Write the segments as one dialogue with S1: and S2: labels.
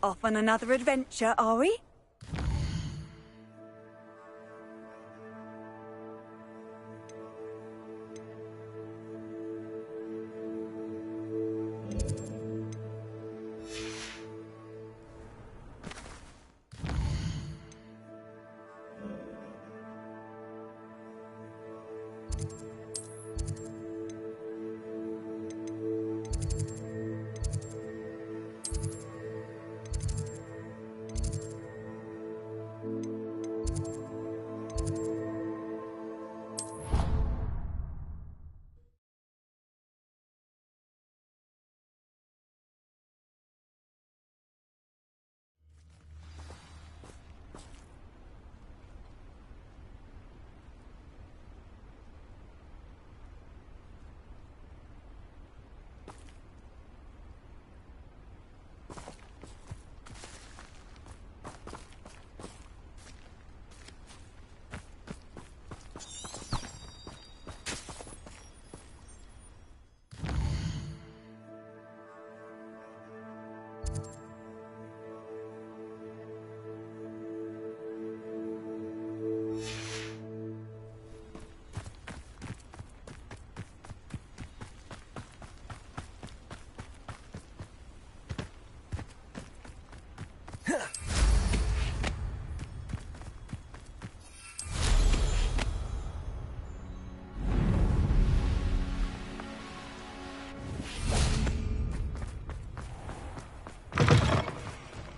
S1: Off on another adventure, are we?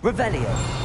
S2: Revelio.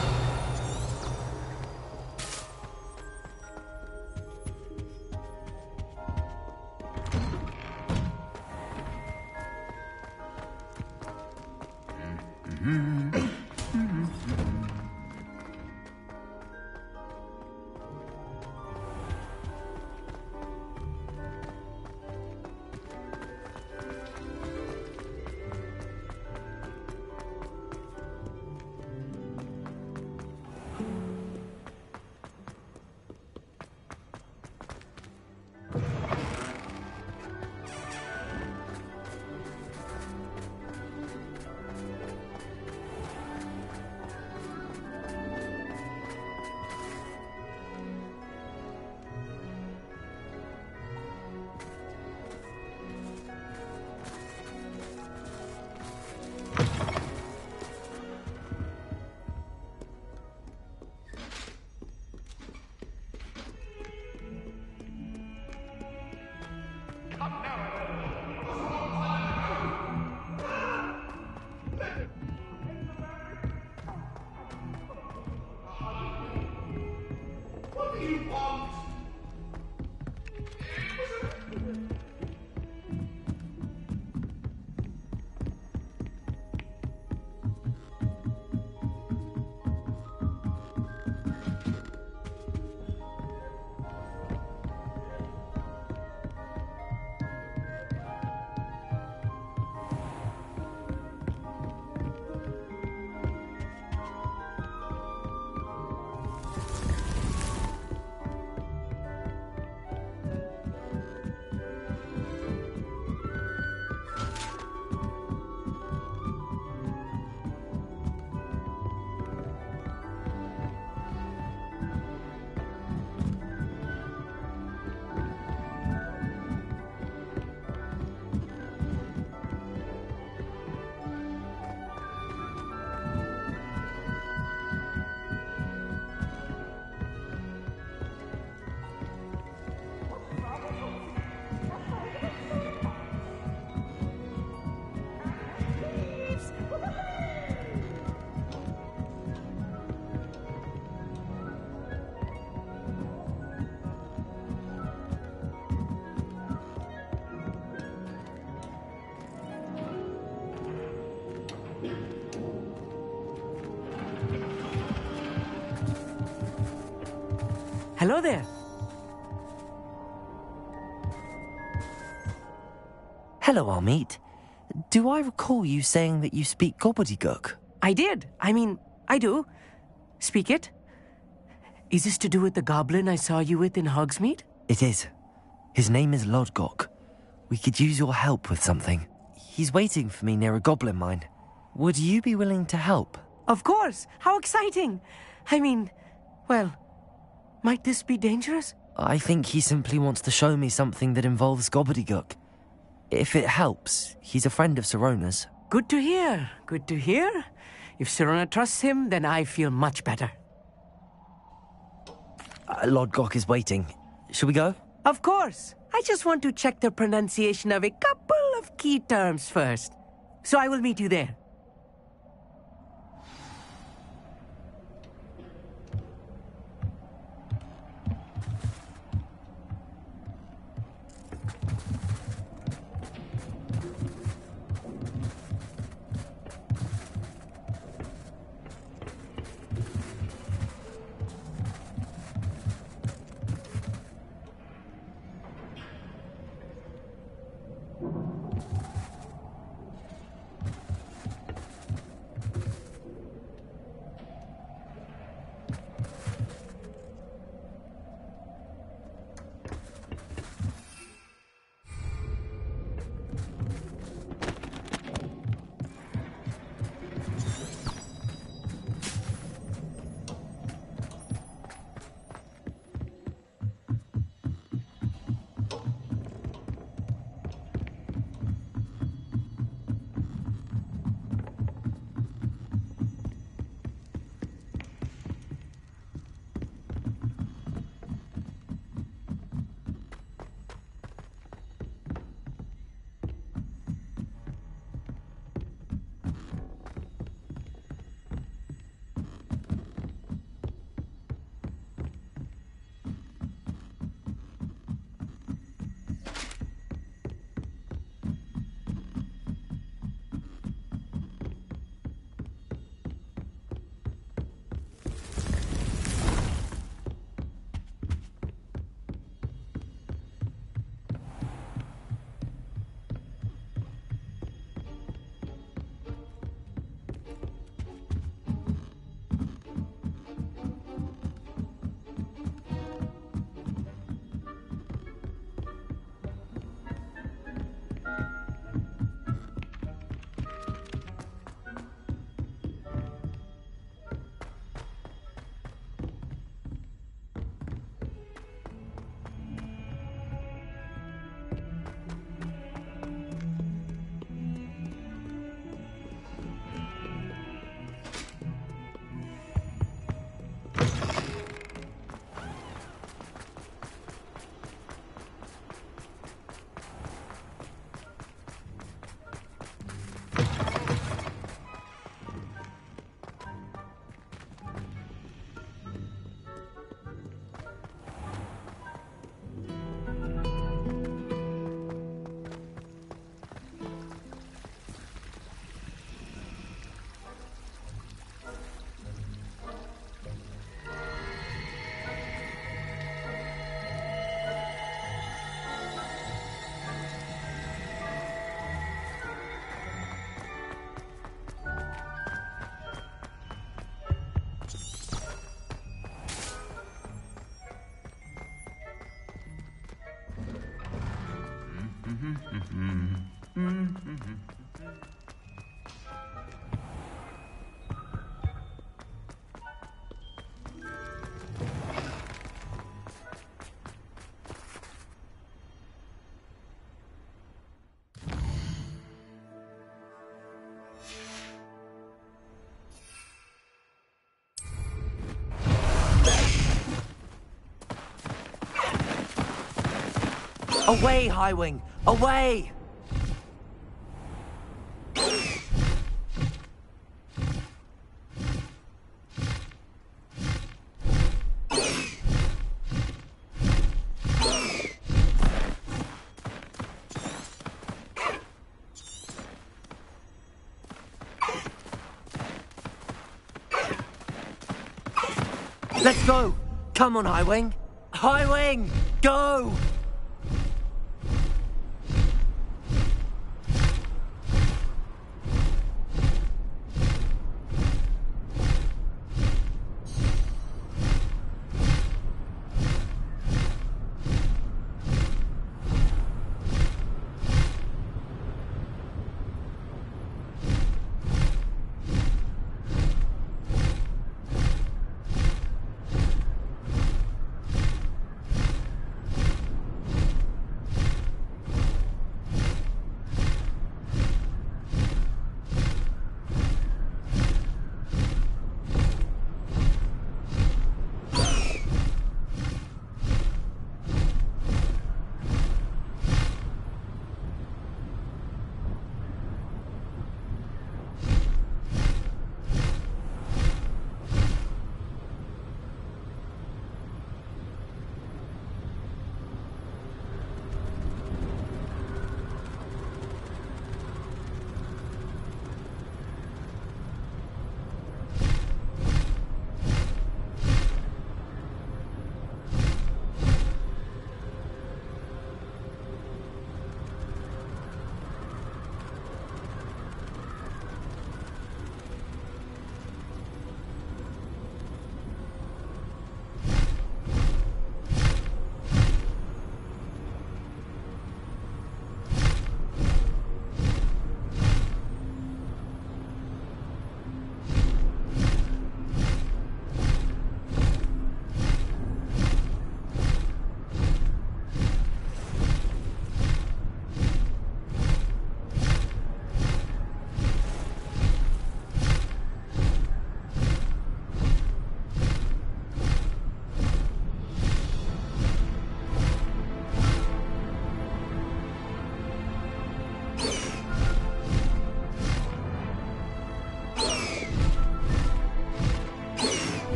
S3: Hello there.
S2: Hello, Amit. Do I recall you saying that you speak gobbledygook?
S3: I did. I do. Speak it. Is this to do with the goblin I saw you with in Hogsmeade?
S2: It is. His name is Lodgok. We could use your help with something. He's waiting for me near a goblin mine. Would you be willing to help?
S3: Of course! How exciting! I mean, well, might this be dangerous?
S2: I think he simply wants to show me something that involves gobbledygook. If it helps, he's a friend of Sirona's.
S3: Good to hear. Good to hear. If Sirona trusts him, then I feel much better.
S2: Lord Gok is waiting. Shall we go?
S3: Of course. I just want to check the pronunciation of a couple of key terms first. So I will meet you there.
S2: Away, Highwing! Away! Let's go! Come on, Highwing! Highwing! Go!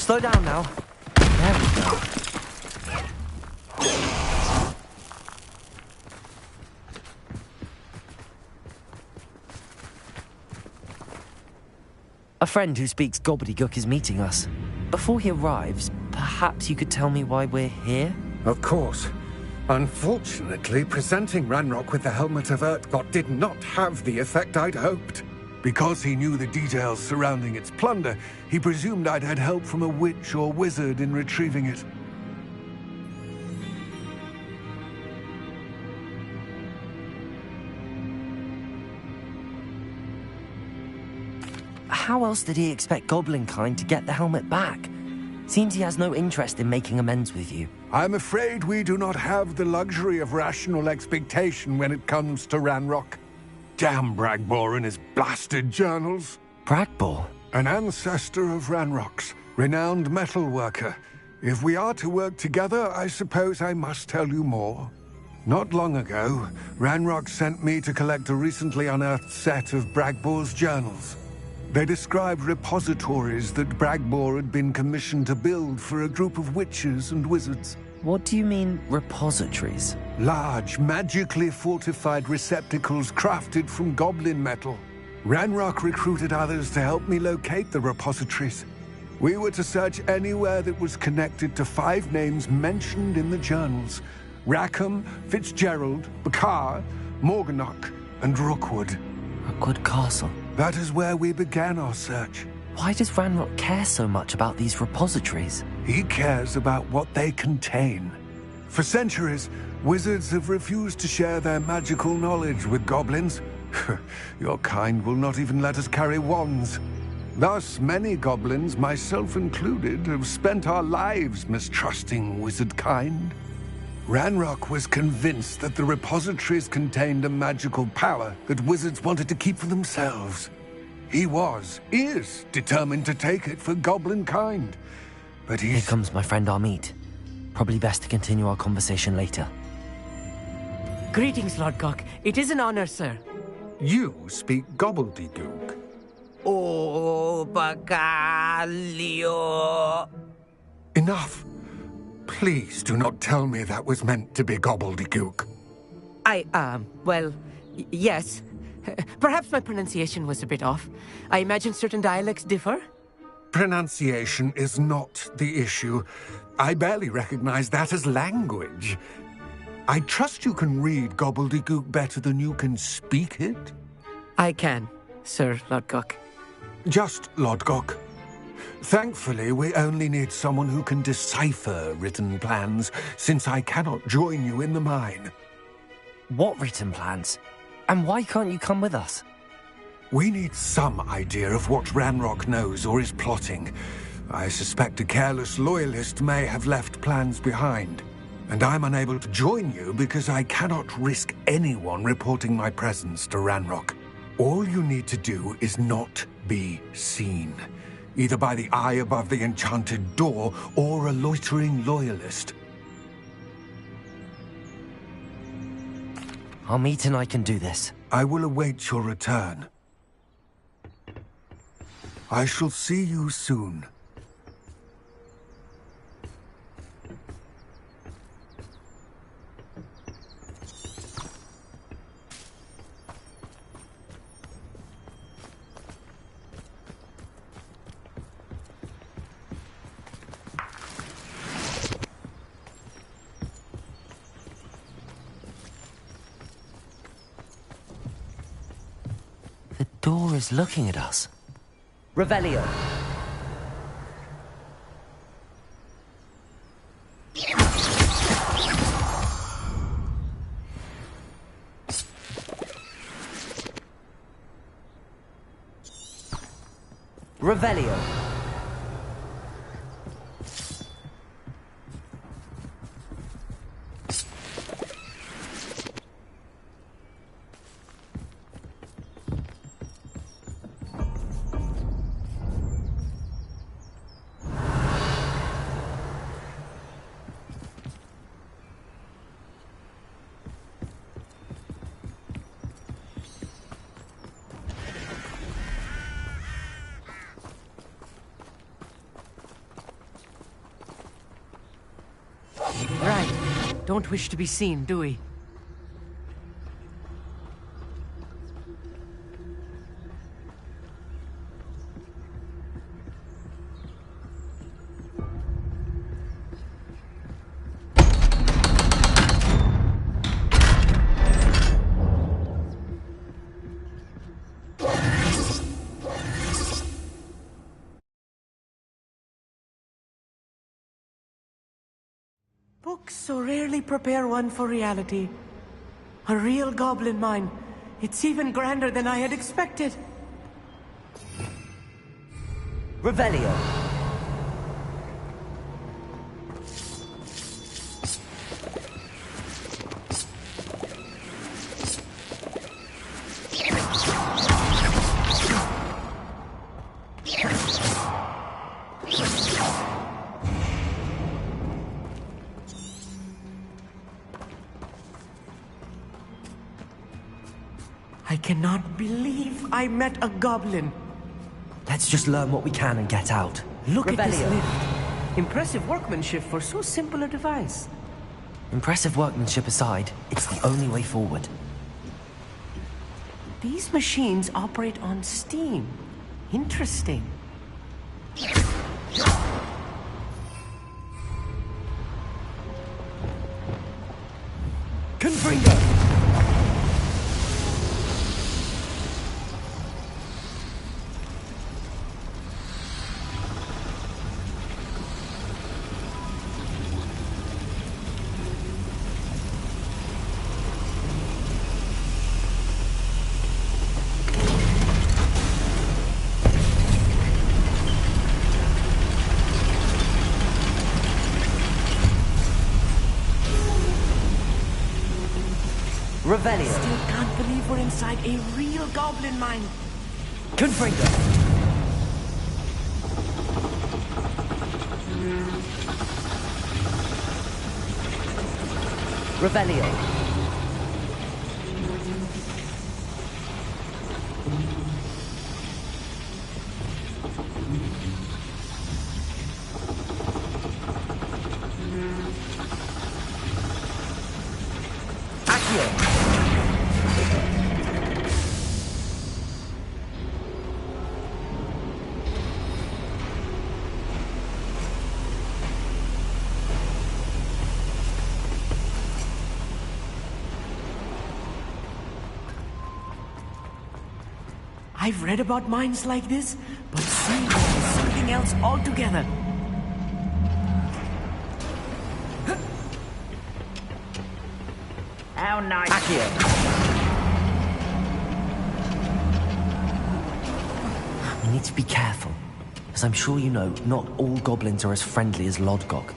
S2: Slow down now. There we go. A friend who speaks gobbledygook is meeting us. Before he arrives, perhaps you could tell me why we're here?
S4: Of course. Unfortunately, presenting Ranrock with the Helmet of Urtkot did not have the effect I'd hoped. Because he knew the details surrounding its plunder, he presumed I'd had help from a witch or wizard in retrieving it.
S2: How else did he expect Goblinkind to get the helmet back? Seems he has no interest in making amends with you.
S4: I'm afraid we do not have the luxury of rational expectation when it comes to Ranrock. Damn Bragbor and his blasted journals.
S2: Bragbor?
S4: An ancestor of Ranrock's, renowned metal worker. If we are to work together, I suppose I must tell you more. Not long ago, Ranrock sent me to collect a recently unearthed set of Bragbor's journals. They described repositories that Bragbor had been commissioned to build for a group of witches and wizards.
S2: What do you mean, repositories?
S4: Large, magically fortified receptacles crafted from goblin metal. Ranrock recruited others to help me locate the repositories. We were to search anywhere that was connected to 5 names mentioned in the journals: Rackham, Fitzgerald, Bakar, Morganach, and Rookwood.
S2: Rookwood Castle.
S4: That is where we began our search.
S2: Why does Ranrock care so much about these repositories?
S4: He cares about what they contain. For centuries, wizards have refused to share their magical knowledge with goblins. Your kind will not even let us carry wands. Thus, many goblins, myself included, have spent our lives mistrusting wizard kind. Ranrock was convinced that the repositories contained a magical power that wizards wanted to keep for themselves. He is determined to take it for goblin kind. But
S2: Here comes my friend Amit. Probably best to continue our conversation later.
S3: Greetings, Lodgok. It is an honor, sir.
S4: You speak gobbledygook.
S5: Oh, Bacalio.
S4: Enough. Please do not tell me that was meant to be gobbledygook.
S3: Yes. Perhaps my pronunciation was a bit off. I imagine certain dialects differ?
S4: Pronunciation is not the issue. I barely recognize that as language. I trust you can read gobbledygook better than you can speak it?
S3: I can, Sir Lodgok.
S4: Just Lodgok. Thankfully, we only need someone who can decipher written plans, since I cannot join you in the mine.
S2: What written plans? And why can't you come with us?
S4: We need some idea of what Ranrock knows or is plotting. I suspect a careless loyalist may have left plans behind. And I'm unable to join you because I cannot risk anyone reporting my presence to Ranrock. All you need to do is not be seen. Either by the eye above the enchanted door, or a loitering loyalist.
S2: Amit and I can do this.
S4: I will await your return. I shall see you soon.
S2: The door is looking at us.
S5: Revelio. Revelio.
S3: don't wish to be seen, do we? Books so rarely prepare one for reality. A real goblin mine. It's even grander than I had expected.
S5: Revelio.
S3: I cannot believe I met a goblin.
S2: Let's just learn what we can and get out.
S3: Look at this
S5: Revelio.
S3: lift. Impressive workmanship for so simple a device.
S2: Impressive workmanship aside, it's the only way forward.
S3: These machines operate on steam. Interesting.
S2: Confringo!
S5: Revelio.
S3: Still can't believe we're inside a real goblin mine.
S2: Confringo!
S5: Revelio. Accio.
S3: I've read about mines like this, but seeing it is something else altogether.
S5: How nice. Accio.
S2: We need to be careful. As I'm sure you know, not all goblins are as friendly as Lodgok,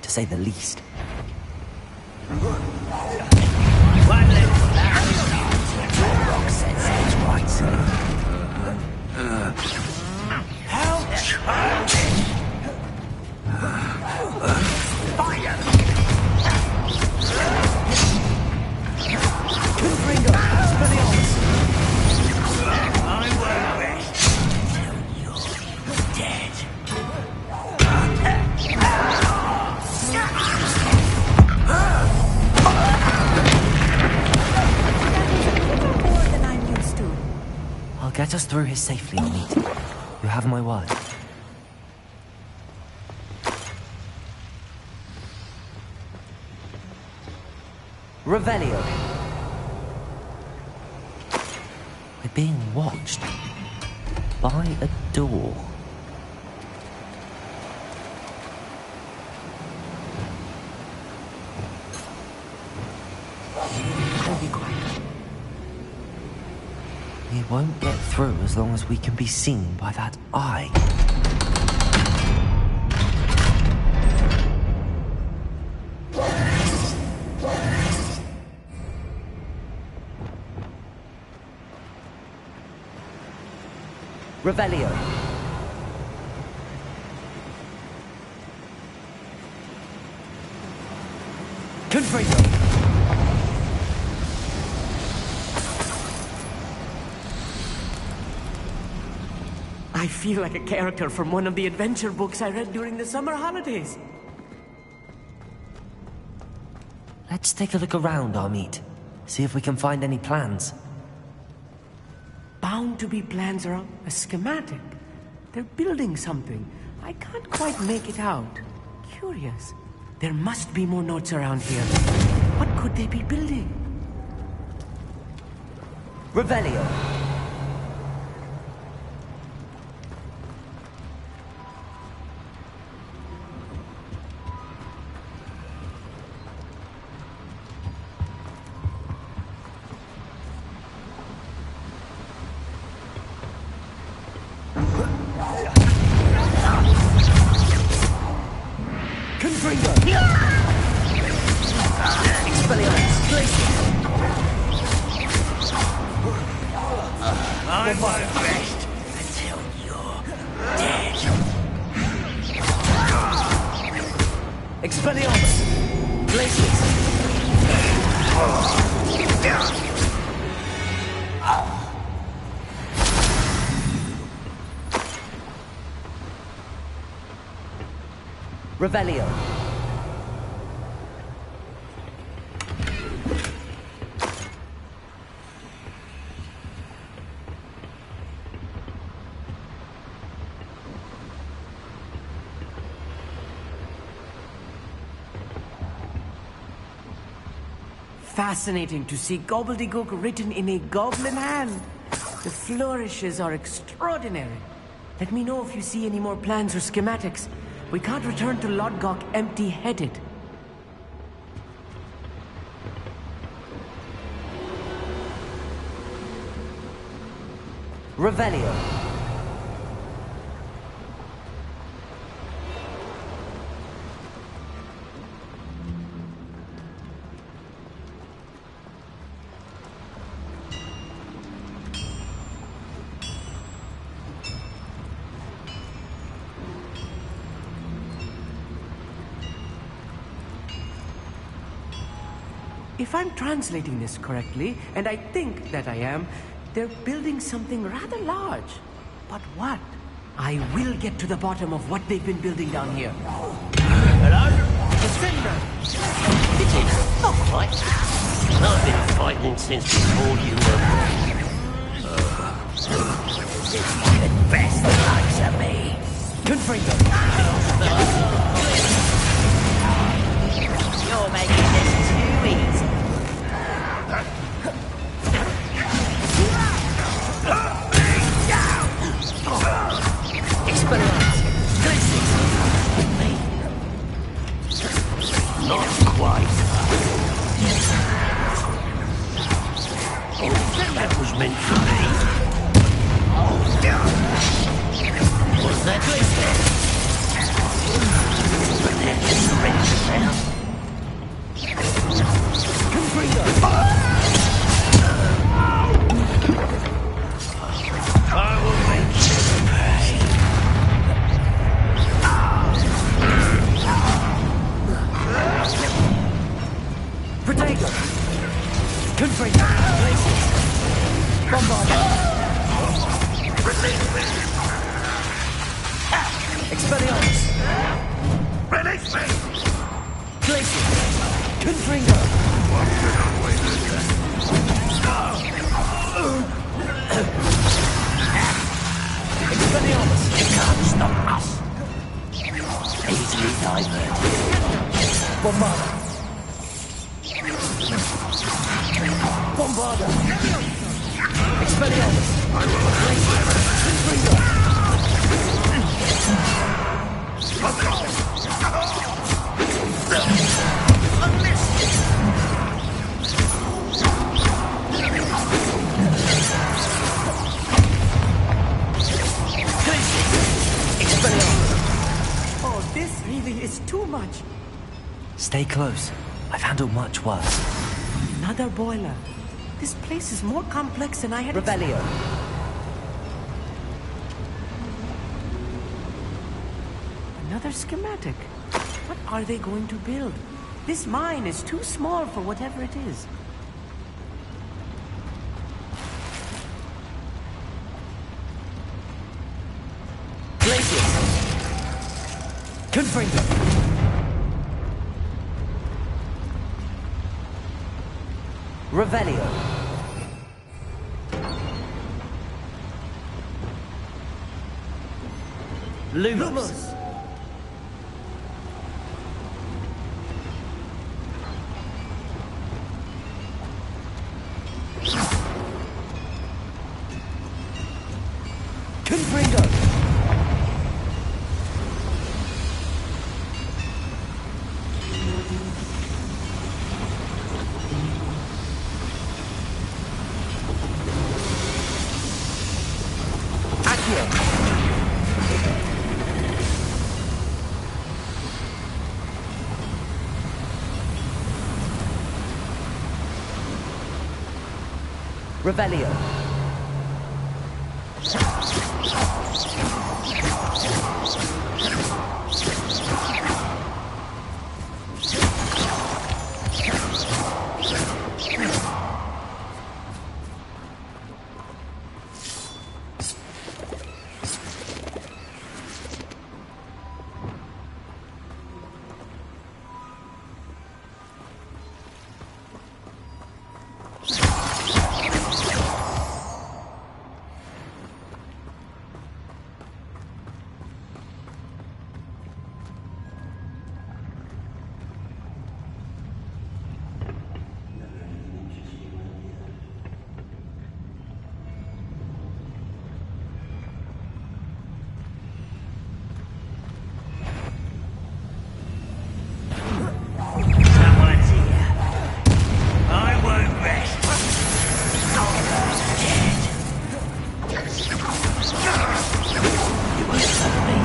S2: to say the least.
S1: More than I'm used to.
S2: I'll get us through here safely, Amit. You have my word.
S5: Revelio.
S2: We're being watched. By a door.
S3: I'll be quiet.
S2: We won't get through as long as we can be seen by that eye.
S5: Revelio.
S2: Confringo!
S3: I feel like a character from one of the adventure books I read during the summer holidays.
S2: Let's take a look around, Amit. See if we can find any plans.
S3: Bound to be plans around a schematic. They're building something. I can't quite make it out. Curious. There must be more notes around here. What could they be building?
S5: Revelio.
S2: Confringo!
S5: Expelliarmus. Glacius.
S6: I'm my best until you're dead.
S5: Expelliarmus. Glacius. Revelio.
S3: Fascinating to see gobbledygook written in a goblin hand. The flourishes are extraordinary. Let me know if you see any more plans or schematics. We can't return to Lodgok empty-headed.
S5: Revelio.
S3: If I'm translating this correctly, and I think that I am, they're building something rather large. But what? I will get to the bottom of what they've been building down here.
S6: Hello?
S3: Defender!
S6: Not quite. I've been fighting since before you were born. You could best luck to me.
S5: Confringo.
S6: You're making this too easy.
S5: Expelliarmus. Glacius.
S6: Not quite. That was meant for me. Was that but they're just ready now. I will make you pay.
S5: Protego. Confringo. Glacius. Bombarda. Expelliarmus.
S6: Release me!
S5: Glacius. Confringo. Expelliarmus.
S6: You can't stop us. Easily diverted.
S5: Bombarda. Bombarda. Expelliarmus. Confringo.
S3: Oh, this really is too much.
S2: Stay close. I've handled much worse.
S3: Another boiler. This place is more complex than I had expected.
S5: Revelio.
S3: Another schematic. What are they going to build? This mine is too small for whatever it is.
S5: Glacius. Confringo. Revelio. Lumos. Confringo. Accio. Revelio.
S6: Someone's here. I won't rest. You won't stop me.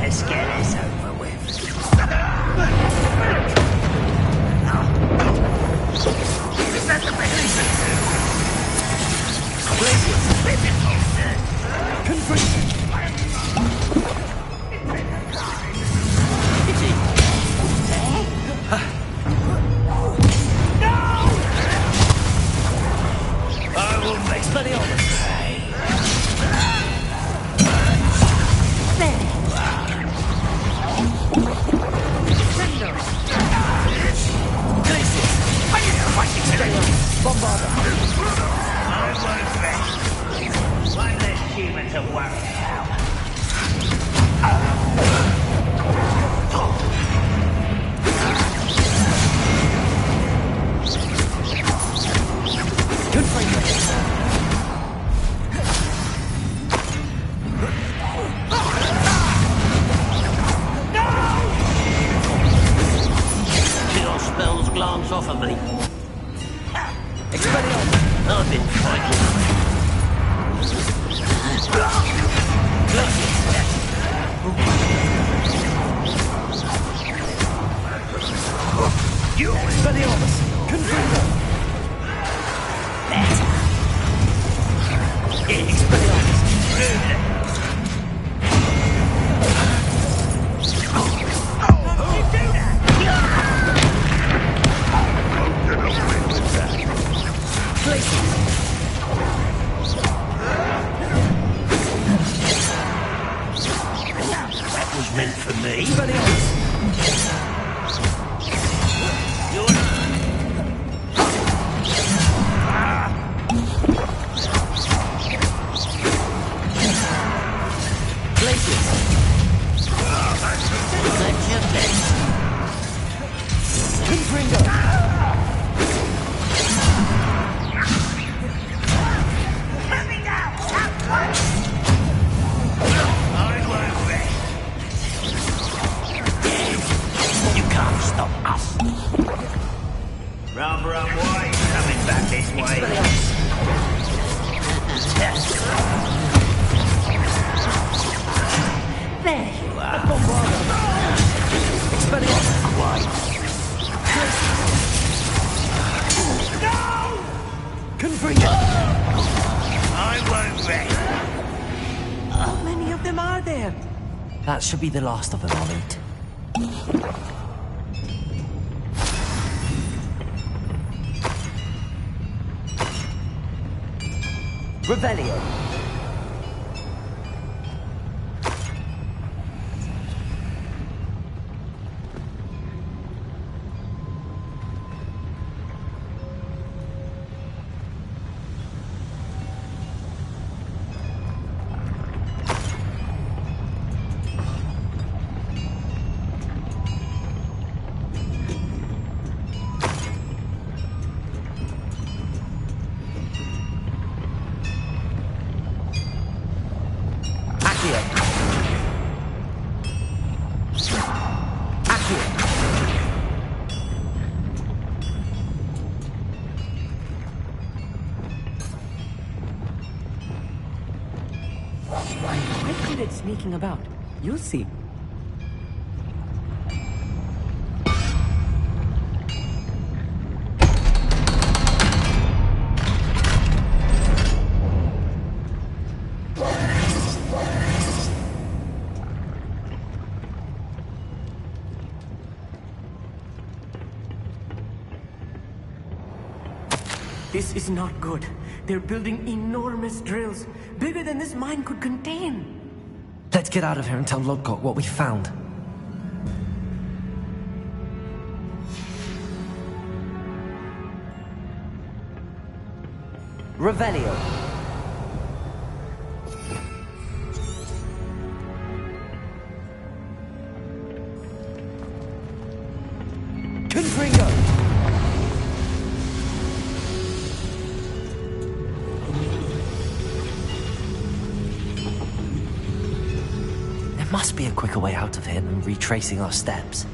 S6: Let's get this over with. Is that the I will make plenty of it.
S5: Bombarda.
S6: I won't rest. One less human to worry about. Your spells glance off of me. I've been fighting. You
S5: Expelliarmus. Confringo. Expelliarmus.
S6: That was meant for me.
S5: Expelliarmus. Confringo.
S6: You can't stop us. Rum, why are you coming back this way? There you are.
S5: Expelliarmus.
S6: Why?
S5: Confringo.
S6: I won't rest.
S3: How many of them are there?
S2: That should be the last of them, I'll eat.
S5: Revelio.
S3: it sneaking about. You'll see. This is not good. They're building enormous drills, bigger than this mine could contain.
S2: Let's get out of here and tell Lodgok what we found.
S5: Revelio. Confringo.
S2: There must be a quicker way out of here than retracing our steps.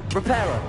S5: Reparo.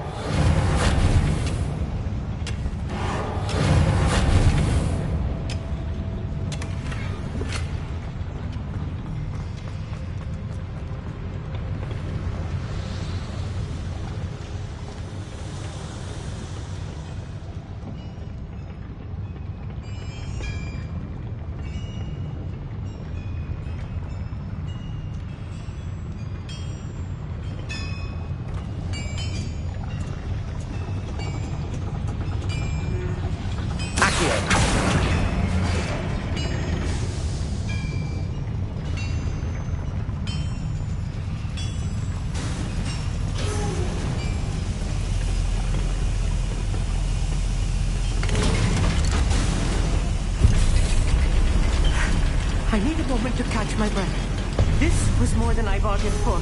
S3: I need a moment to catch my breath. This was more than I bargained for.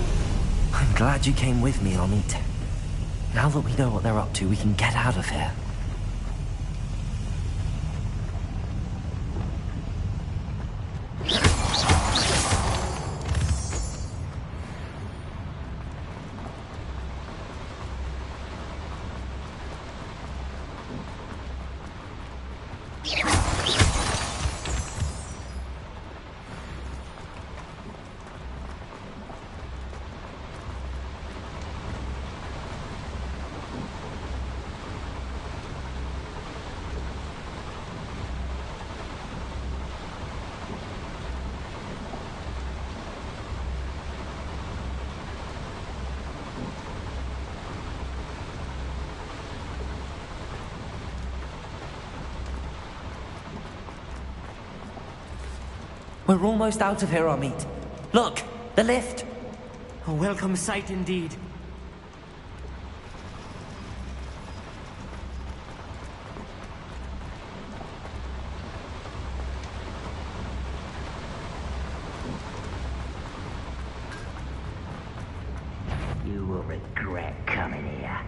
S2: I'm glad you came with me, Amit. Now that we know what they're up to, we can get out of here. We're almost out of here, Amit. Look, the lift.
S3: A welcome sight indeed.
S6: You will regret coming here.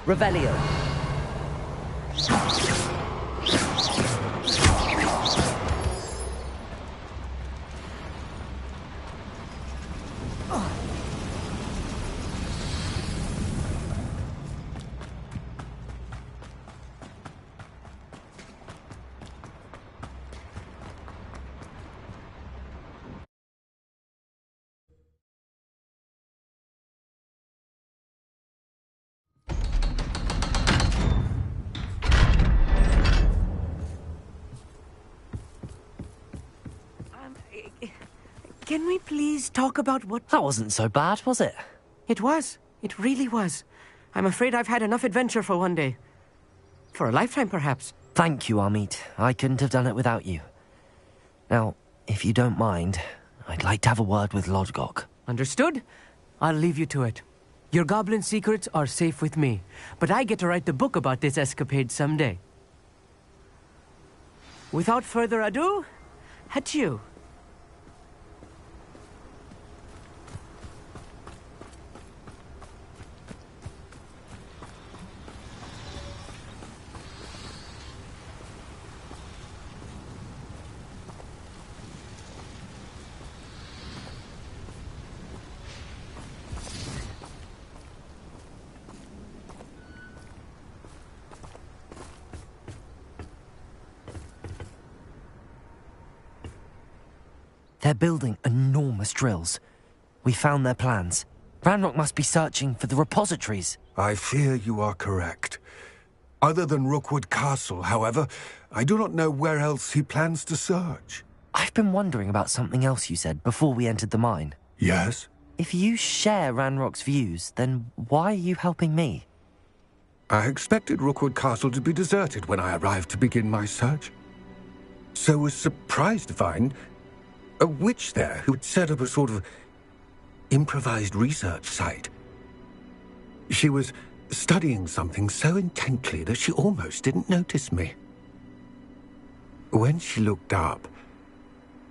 S5: Revelio.
S3: Can we please talk about what...
S2: That wasn't so bad, was it?
S3: It was. It really was. I'm afraid I've had enough adventure for one day. For a lifetime, perhaps.
S2: Thank you, Amit. I couldn't have done it without you. Now, if you don't mind, I'd like to have a word with Lodgok.
S3: Understood? I'll leave you to it. Your goblin secrets are safe with me, but I get to write the book about this escapade someday. Without further ado, adieu.
S2: They're building enormous drills. We found their plans. Ranrock must be searching for the repositories.
S4: I fear you are correct. Other than Rookwood Castle, however, I do not know where else he plans to search.
S2: I've been wondering about something else you said before we entered the mine.
S4: Yes?
S2: If you share Ranrock's views, then why are you helping me?
S4: I expected Rookwood Castle to be deserted when I arrived to begin my search. So was surprised to find a witch there who had set up a sort of improvised research site. She was studying something so intently that she almost didn't notice me. When she looked up,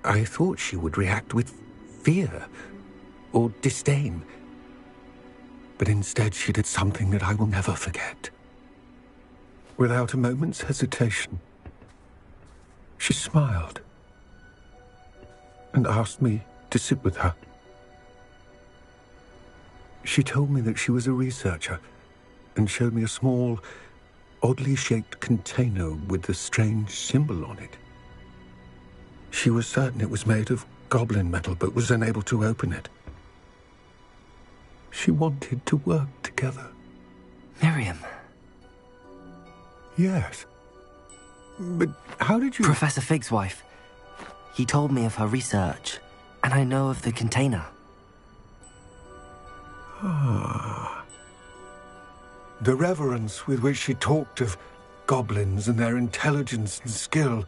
S4: I thought she would react with fear or disdain. But instead she did something that I will never forget. Without a moment's hesitation, she smiled and asked me to sit with her. She told me that she was a researcher and showed me a small, oddly shaped container with a strange symbol on it. She was certain it was made of goblin metal, but was unable to open it. She wanted to work together.
S2: Miriam.
S4: Yes. But how did you...
S2: Professor Fig's wife. He told me of her research, and I know of the container.
S4: The reverence with which she talked of goblins and their intelligence and skill,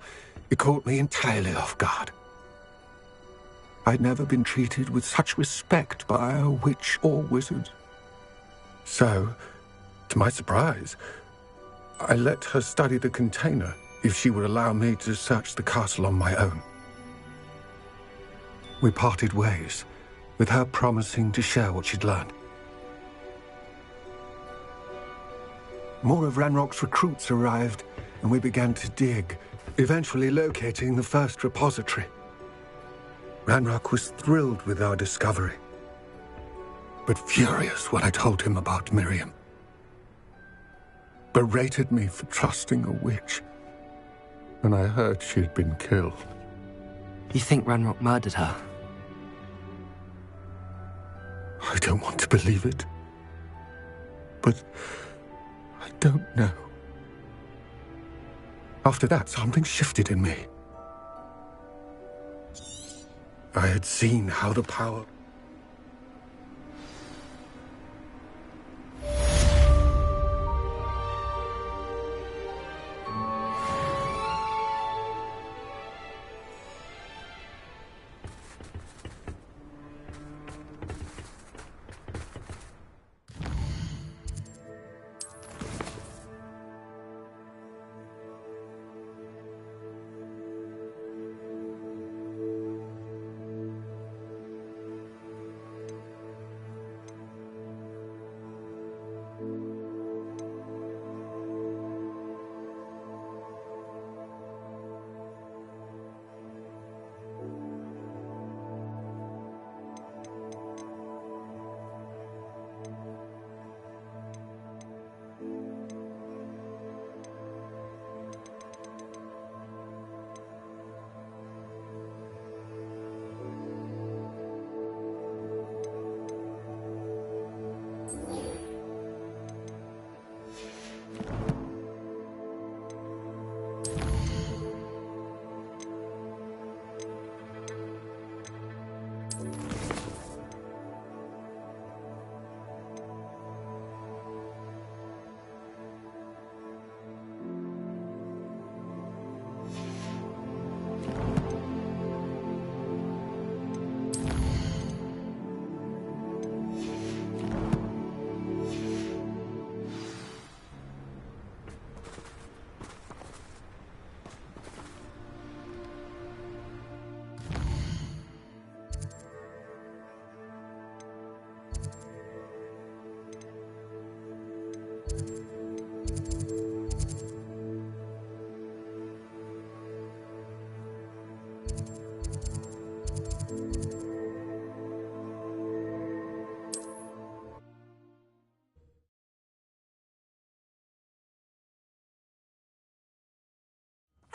S4: it caught me entirely off guard. I'd never been treated with such respect by a witch or wizard. So, to my surprise, I let her study the container if she would allow me to search the castle on my own. We parted ways, with her promising to share what she'd learned. More of Ranrock's recruits arrived, and we began to dig, eventually locating the first repository. Ranrock was thrilled with our discovery, but furious when I told him about Miriam. Berated me for trusting a witch, and I heard she'd been killed.
S2: You think Ranrock murdered her?
S4: I don't want to believe it, but I don't know. After that, something shifted in me. I had seen how the power...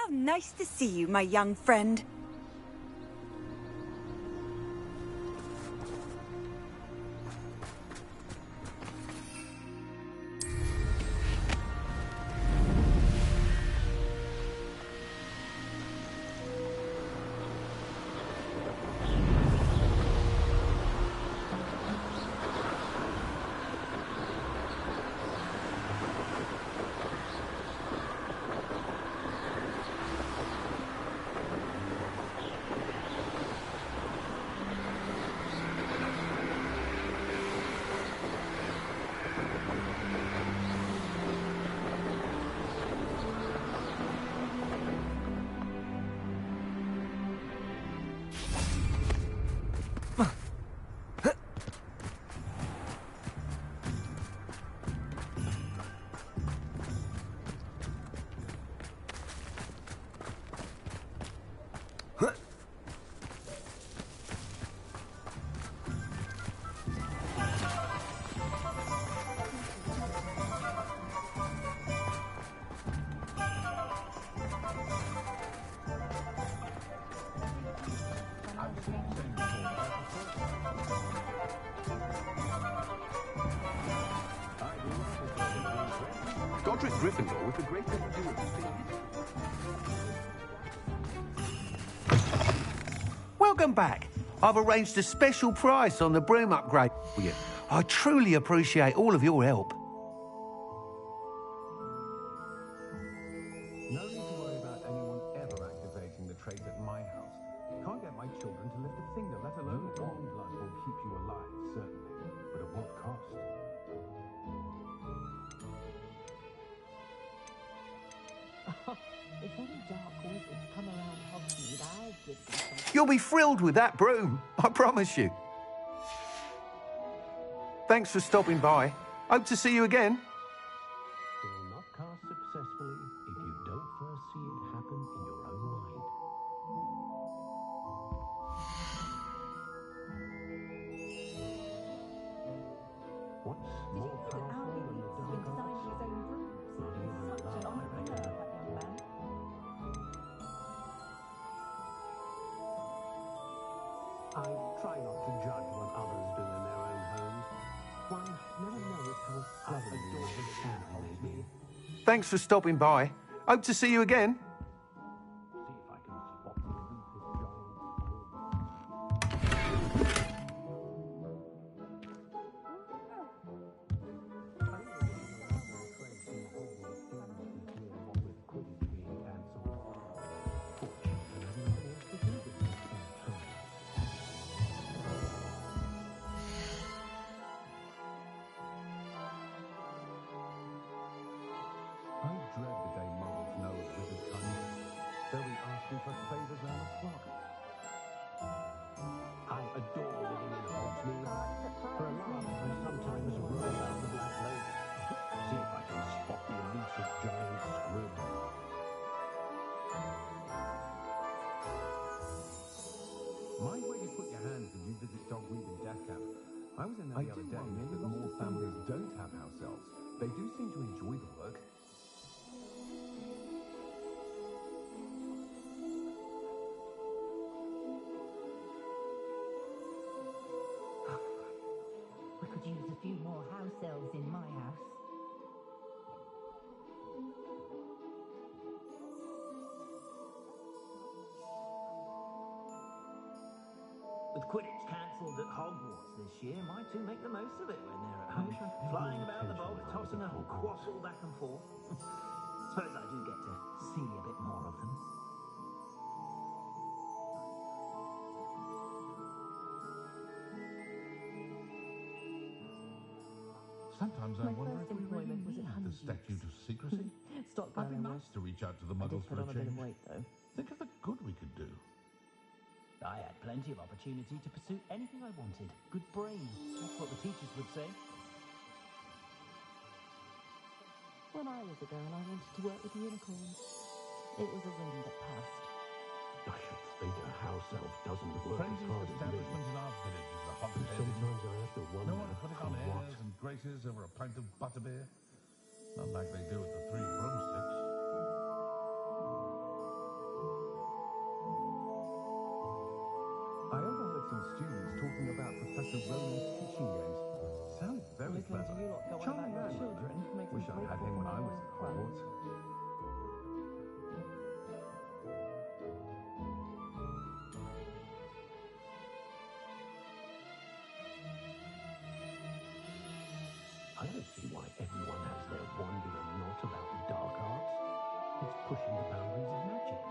S1: How nice to see you, my young friend.
S7: Godric Gryffindor with the great thing to do. Welcome back. I've arranged a special price on the broom upgrade for you. I truly appreciate all of your help.
S4: No need to worry about anyone ever activating the trait at my house. Can't get my children to lift a finger, let alone warm blood will keep you alive, certainly. But at what cost?
S8: If any dark wizards come around Hogsmeade, I'll give them some.
S7: You'll be thrilled with that broom, I promise you. Thanks for stopping by. Hope to see you again.
S6: It will not cast successfully if you don't first see it happen in your own mind. What's more powerful than the dark arts? Not even love, I reckon. I try not to judge what others do in their own homes. One never knows how clever you may be.
S7: Thanks for stopping by. Hope to see you again.
S6: See if I can spot the elusive giant
S4: I dread the day muggles know of wizard coming. They'll be asking for favors round the clock.
S6: I adore living in Hogsmeade. For a laugh, I sometimes roll down the Black Lake. See if I can spot the elusive giant squid.
S4: Mind where you put your hands when you visit Dogweed and Death Camp. I was in there the other day, but more families don't have house elves. They do seem to enjoy the work.
S8: We could use a few more house elves in my house.
S9: With Quidditch cancelled at Hogwarts this year, my two make the most of it when they're at home, flying about the bogs, tossing a quaffle back and forth. Suppose I do get to see a bit more of them.
S10: Sometimes I
S8: My
S10: wonder
S8: first
S10: if we really
S8: employment was
S10: need
S8: at
S10: the
S8: Honeydew.
S10: statute of secrecy.
S8: Stop
S10: I'd be
S8: going
S10: nice to reach out to the
S8: I
S10: muggles
S8: did put
S10: for
S8: on
S10: a
S8: a bit
S10: change.
S8: of weight, though.
S10: Think of the good we could do.
S9: I had plenty of opportunity to pursue anything I wanted. Good brain, that's what the teachers would say.
S8: When I was a girl, I wanted to work with unicorns. It was a whim that passed.
S6: I should think a house elf doesn't work as
S10: Friendliest
S6: hard as me.
S10: establishment in our village is the Hogshead.
S6: Sometimes I have to wonder
S10: No one putting on
S6: for what.
S10: airs and graces over a pint of butterbeer. Not like they do at the Three Broomsticks.
S6: still students talking about Professor Rowland's teaching games. Sounds very
S8: Listening to
S6: clever.
S8: you lot go on
S6: Charming
S8: about
S6: man.
S8: your children makes
S6: Wish
S8: me
S6: I had
S8: grateful
S6: him when
S8: for
S6: I
S8: my
S6: was
S8: own
S6: at
S8: crumbs.
S6: Hogwarts. I don't see why everyone has their wandering knot about dark arts. It's pushing the boundaries of magic.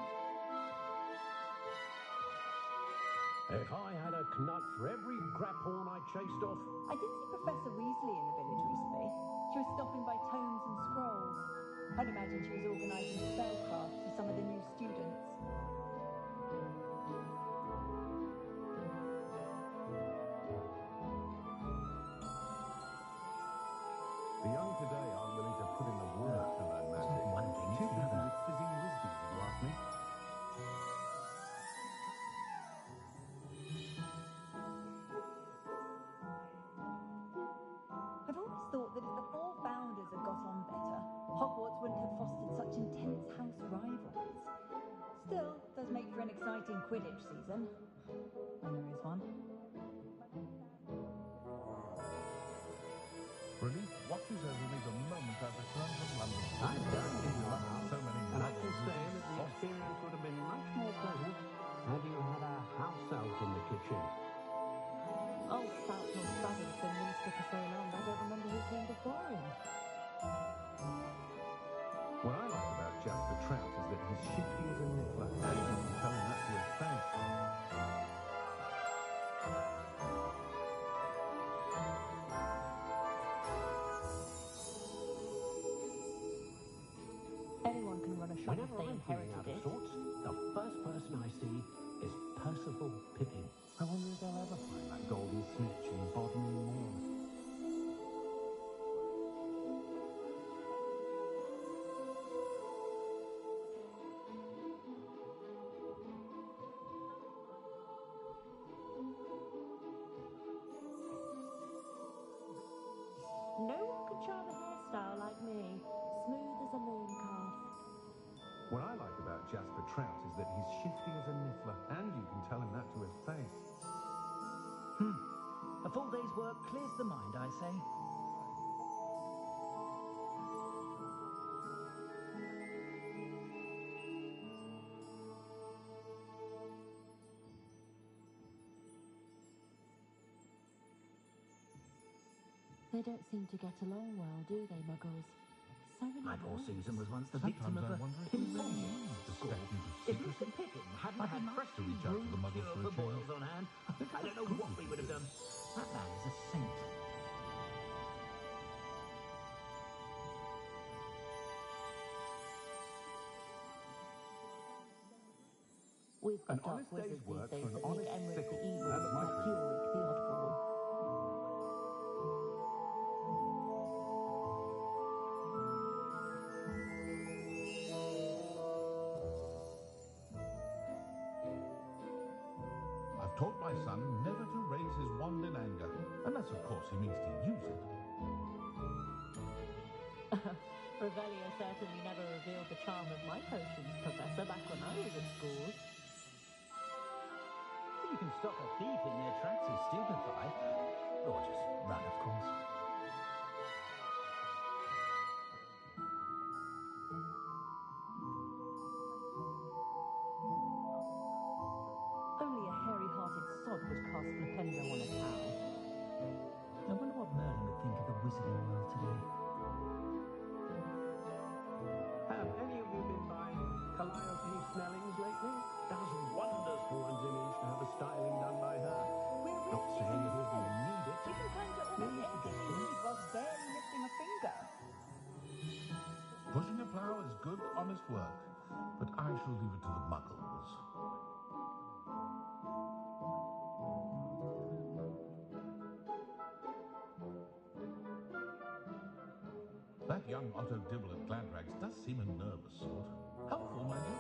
S6: If I had a knut for every graphorn I chased off,
S11: I did see Professor Weasley in the village recently. She was stopping by tomes and scrolls. I'd imagine she was organising spellcraft for some of the new students.
S6: the young today aren't willing to put in the work to learn magic.
S2: One thing
S6: Too
S2: to
S6: busy
S2: another.
S6: with fizzing whiskies, if you ask me.
S11: I've always thought that if the four founders had got on better, Hogwarts wouldn't have fostered such intense house rivalries. Still, it does make for an exciting Quidditch season. When there is one.
S10: Relief washes over me the moment I return from London.
S6: I've done in your house,
S10: So many
S6: and I can
S10: muggles
S6: say
S10: with
S6: that the
S10: soft-
S6: experience would have been much more pleasant had you had a house elf in the kitchen.
S8: Old Spoutnell Spavin's been minister for so long, I don't remember his name before him.
S6: What I like about Jasper Trout is that he's shifty as a niffler, and you can tell him that to his face.
S8: Anyone can run a shop if
S6: Whenever
S8: they
S6: I'm feeling
S8: inherited
S6: out of
S8: it.
S6: sorts, the first person I see is Percival Pippin. I wonder if they'll ever find that golden snitch in Bodmin Moor.
S8: No one could charm a hairstyle like me. Smooth as a moon calf.
S6: What I like about Jasper Trout is that he's shifty as a niffler, and you can tell him that to his face.
S9: A full day's work clears the mind, I say.
S8: They don't seem to get along well, do they, Muggles? So many
S9: My poor
S8: rules.
S9: Susan was once the
S10: Sometimes
S9: victim of
S10: I
S9: a
S10: wonder if he really
S9: pinball
S10: is the
S9: score.
S10: statute of
S9: If
S10: secrecy.
S9: Mr. Pippin hadn't
S10: I'd be
S9: had
S10: nice to
S9: freshly
S10: reach out to the
S9: brewed
S10: Muggles
S9: cure
S10: for a
S9: for
S10: change.
S9: boils on hand, I don't know what we would have done. That man is a saint.
S8: We've got
S6: An
S8: dark
S6: honest day's
S8: wizards these
S6: work
S8: days
S6: for an
S8: that make
S6: honest
S8: Emmerich
S6: sickle.
S8: the evil,
S6: That's my
S8: like
S6: tradition.
S8: Ulrich the oddball.
S10: I've taught my son never to raise his wand in anger, unless, of course, he means to use it.
S8: Revelio certainly never revealed the charm of my potions, Professor, back when I was at school.
S9: You can stop a thief in their tracks and stupefy. Or just run, of course.
S11: Only a hairy-hearted sod would cast Flipendo on a cow.
S9: I wonder what Merlin would think of the wizarding world today.
S6: Have any of you been by Calliope Snelling's lately? Does wonders for one's image to have a styling done by her. Not saying that you need it.
S11: You can conjure almost anything you need whilst barely lifting a finger.
S10: Pushing a plough is good, honest work, but I shall leave it to the Muggles. That young Otto Dibble at Gladrags does seem a nervous sort. Helpful, mind you,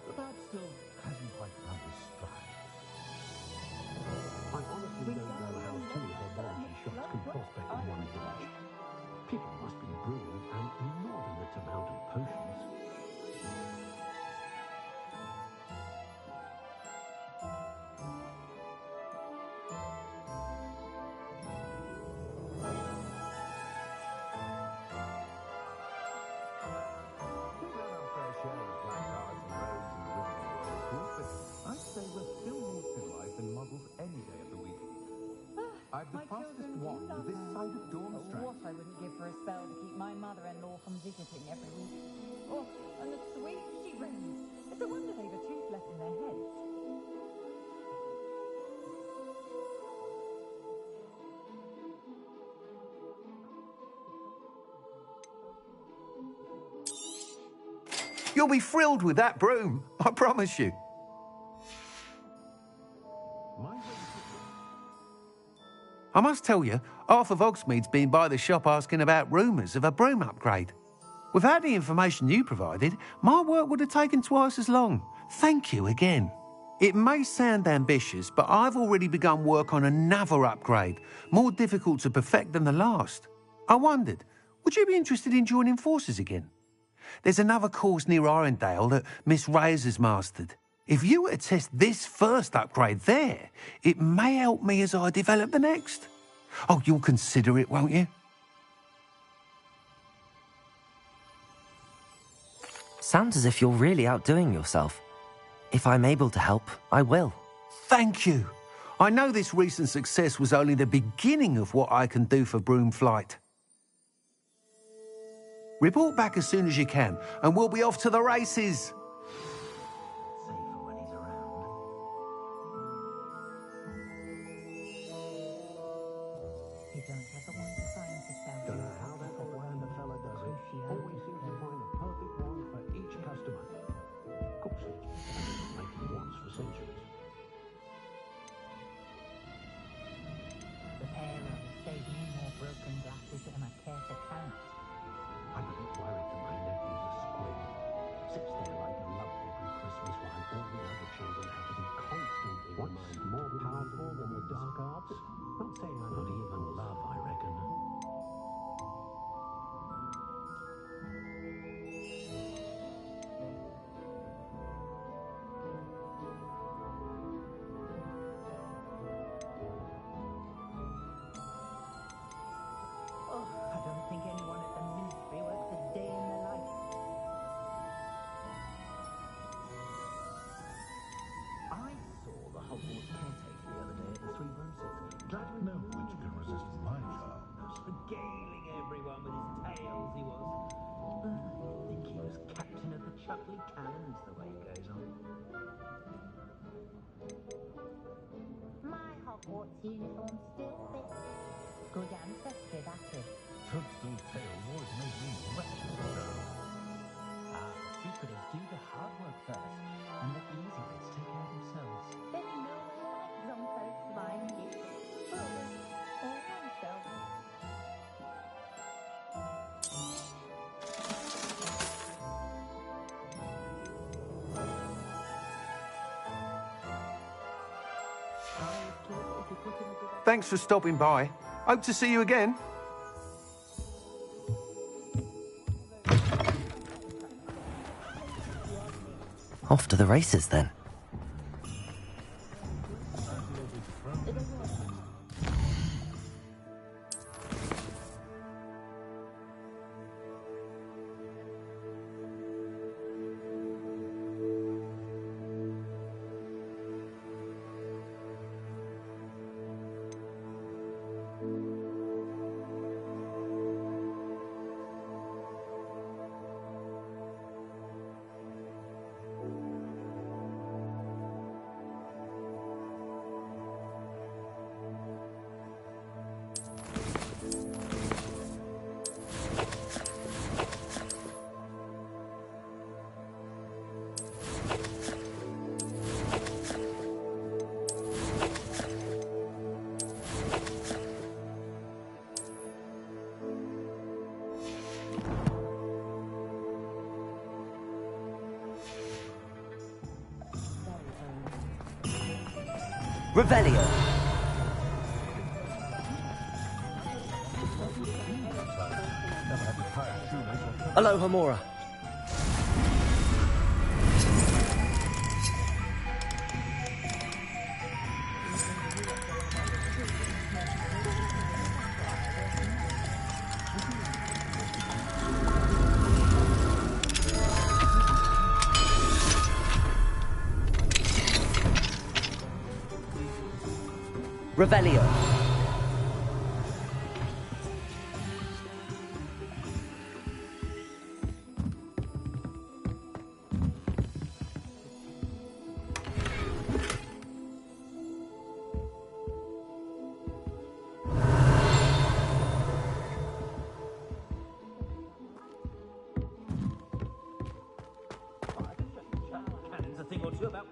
S10: but perhaps still hasn't quite found his stride.
S6: I honestly don't know how two herbology shops can prospect in one village. People must be brewing an inordinate amount of potions.
S10: describe the
S11: My
S10: fastest
S11: children do
S10: walk
S11: love
S10: this
S11: her.
S10: side of Dormstrand.
S11: What I wouldn't give for a spell to keep my mother-in-law from visiting every week. Oh, and the sweet she raised. It's a wonder they've a tooth left in their heads.
S7: You'll be thrilled with that broom, I promise you. I must tell you, half of Hogsmeade's been by the shop asking about rumours of a broom upgrade. Without the information you provided, my work would have taken twice as long. Thank you again. It may sound ambitious, but I've already begun work on another upgrade, more difficult to perfect than the last. I wondered, would you be interested in joining forces again? There's another course near Arendale that Miss Reyes has mastered. If you were to test this first upgrade there, it may help me as I develop the next. Oh, you'll consider it, won't you?
S2: Sounds as if you're really outdoing yourself. If I'm able to help, I will.
S7: Thank you. I know this recent success was only the beginning of what I can do for Broomflight. Report back as soon as you can, and we'll be off to the races.
S9: Safer when he's around.
S11: You don't ever want to find yourself.
S6: Don't know how that Orlando fella does it. Always seems to find the perfect one for each customer. Of course, it's making ones for centuries.
S11: The pair of save me more broken glasses than I care to count.
S6: I'm a bit worried that my nephew's a squib. Sits there like a love every Christmas while all the other children have to be constantly reminded more powerful than the dark arts. Not saying I'm not even love, I reckon.
S11: Oh, I don't think anyone at the ministry works a day in their life.
S9: I saw the Hogwarts caretaker the other day at the Three Broomsticks. Glad we
S10: No witch can resist my charms.
S9: regaling everyone with his tales, he was. You'd think he was captain of the Chuckley Cannons the way he goes on.
S11: My Hogwarts uniform still fits. Good ancestry, that is.
S10: Toadstool's tales always make me rapturous.
S9: The secret is do the hard work first, and let the easy bits take care of themselves.
S11: There's no way like Zonko flying gifts for others or oneself.
S7: Thanks for stopping by. Hope to see you again.
S2: Off to the races then.
S5: Revelio. Aloha Mora. Revelio.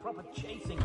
S9: without proper chasing.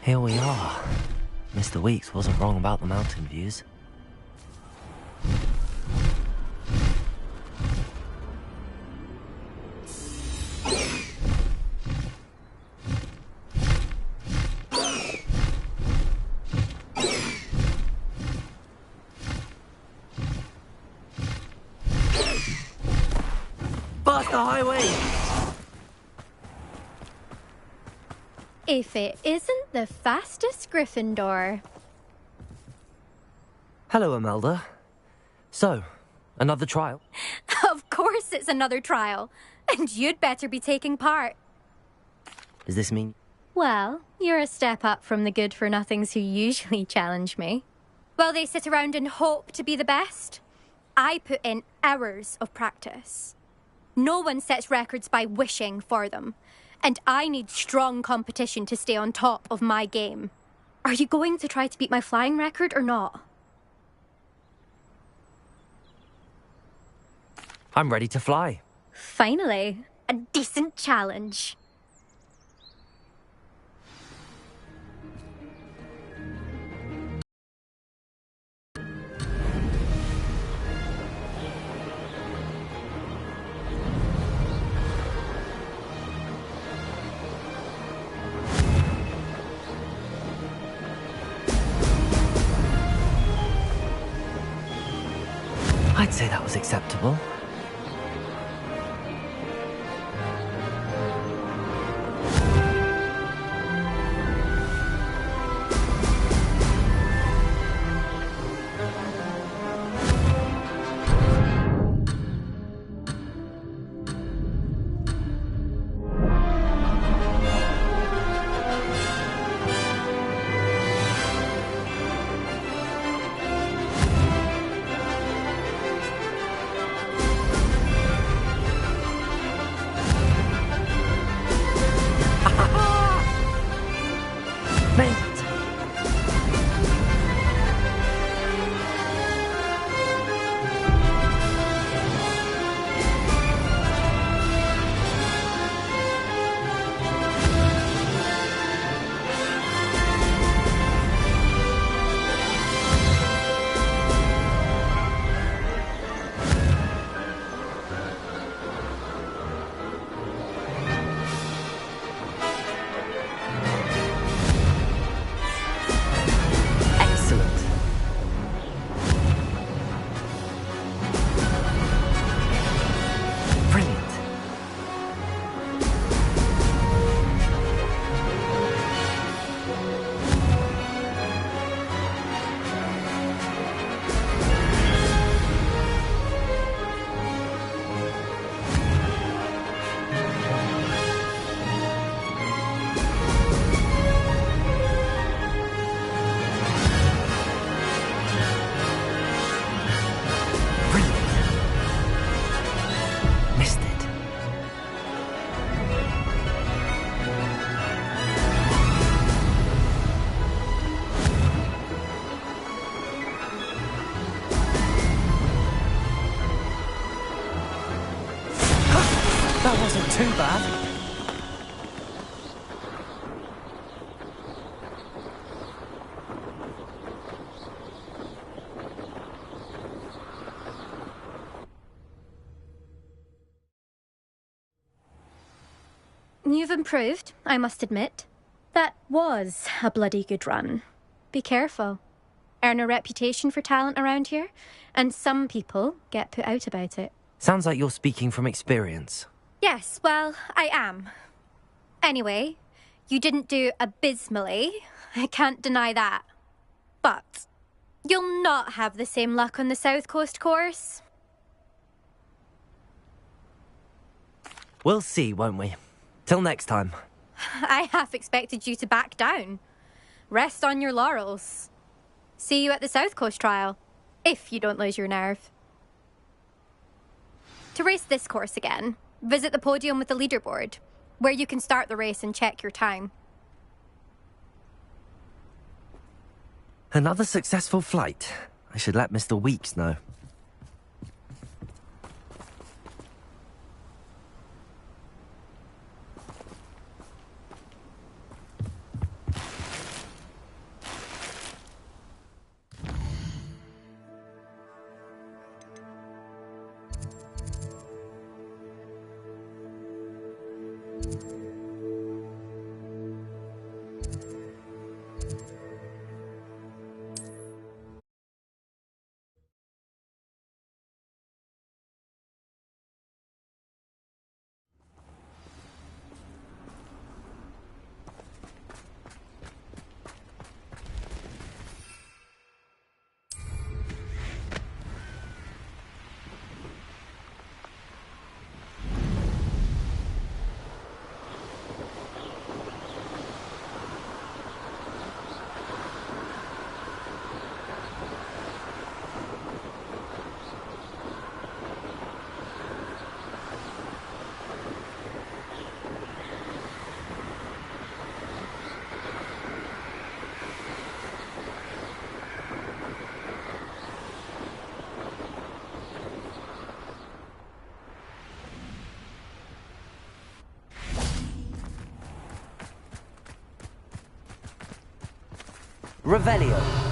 S2: Here we are. Mr. Weeks wasn't wrong about the mountain views.
S3: Bust the highway!
S12: If it isn't the fastest Gryffindor.
S2: Hello, Imelda. So, another trial?
S12: Of course it's another trial. And you'd better be taking part.
S2: Does this mean...
S12: Well, you're a step up from the good-for-nothings who usually challenge me. While they sit around and hope to be the best, I put in hours of practice. No one sets records by wishing for them. And I need strong competition to stay on top of my game. Are you going to try to beat my flying record or not?
S2: I'm ready to fly.
S12: Finally, a decent challenge.
S2: I'd say that was acceptable. That wasn't too bad.
S12: You've improved, I must admit. That was a bloody good run. Be careful. Earn a reputation for talent around here, and some people get put out about it.
S2: Sounds like you're speaking from experience.
S12: Yes, well, I am. Anyway, you didn't do abysmally. I can't deny that. But you'll not have the same luck on the South Coast course.
S2: We'll see, won't we? Till next time.
S12: I half expected you to back down. Rest on your laurels. See you at the South Coast trial, if you don't lose your nerve. To race this course again, visit the podium with the leaderboard, where you can start the race and check your time.
S2: Another successful flight. I should let Mr. Weeks know.
S5: Revelio.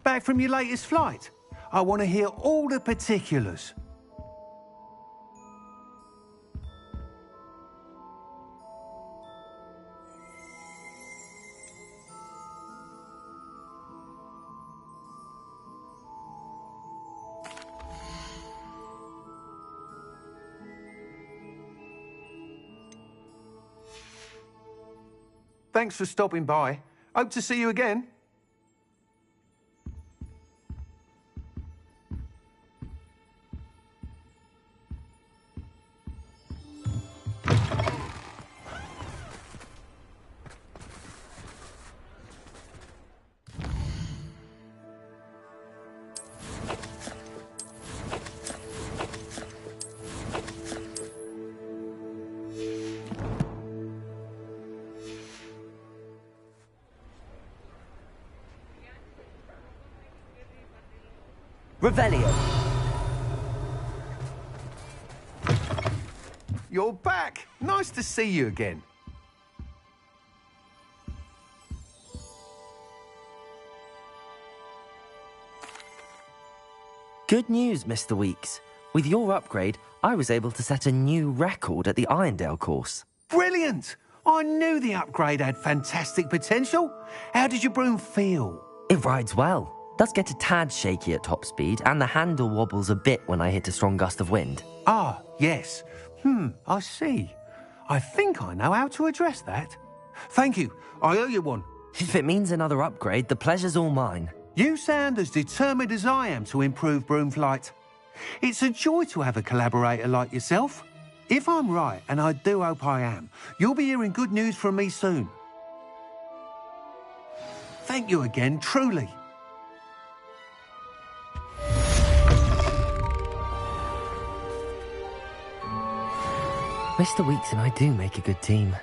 S7: back from your latest flight? I want to hear all the particulars. Thanks for stopping by. Hope to see you again.
S5: Revelio.
S7: You're back. Nice to see you again.
S2: Good news, Mr. Weeks. With your upgrade, I was able to set a new record at the Irondale course.
S7: Brilliant! I knew the upgrade had fantastic potential. How did your broom feel?
S2: It rides well. Does get a tad shaky at top speed, and the handle wobbles a bit when I hit a strong gust of wind.
S7: Ah, yes. I see. I think I know how to address that. Thank you. I owe you one.
S2: If it means another upgrade, the pleasure's all mine.
S7: You sound as determined as I am to improve broom flight. It's a joy to have a collaborator like yourself. If I'm right, and I do hope I am, you'll be hearing good news from me soon. Thank you again, truly.
S2: Mr. Weeks and I do make a good team.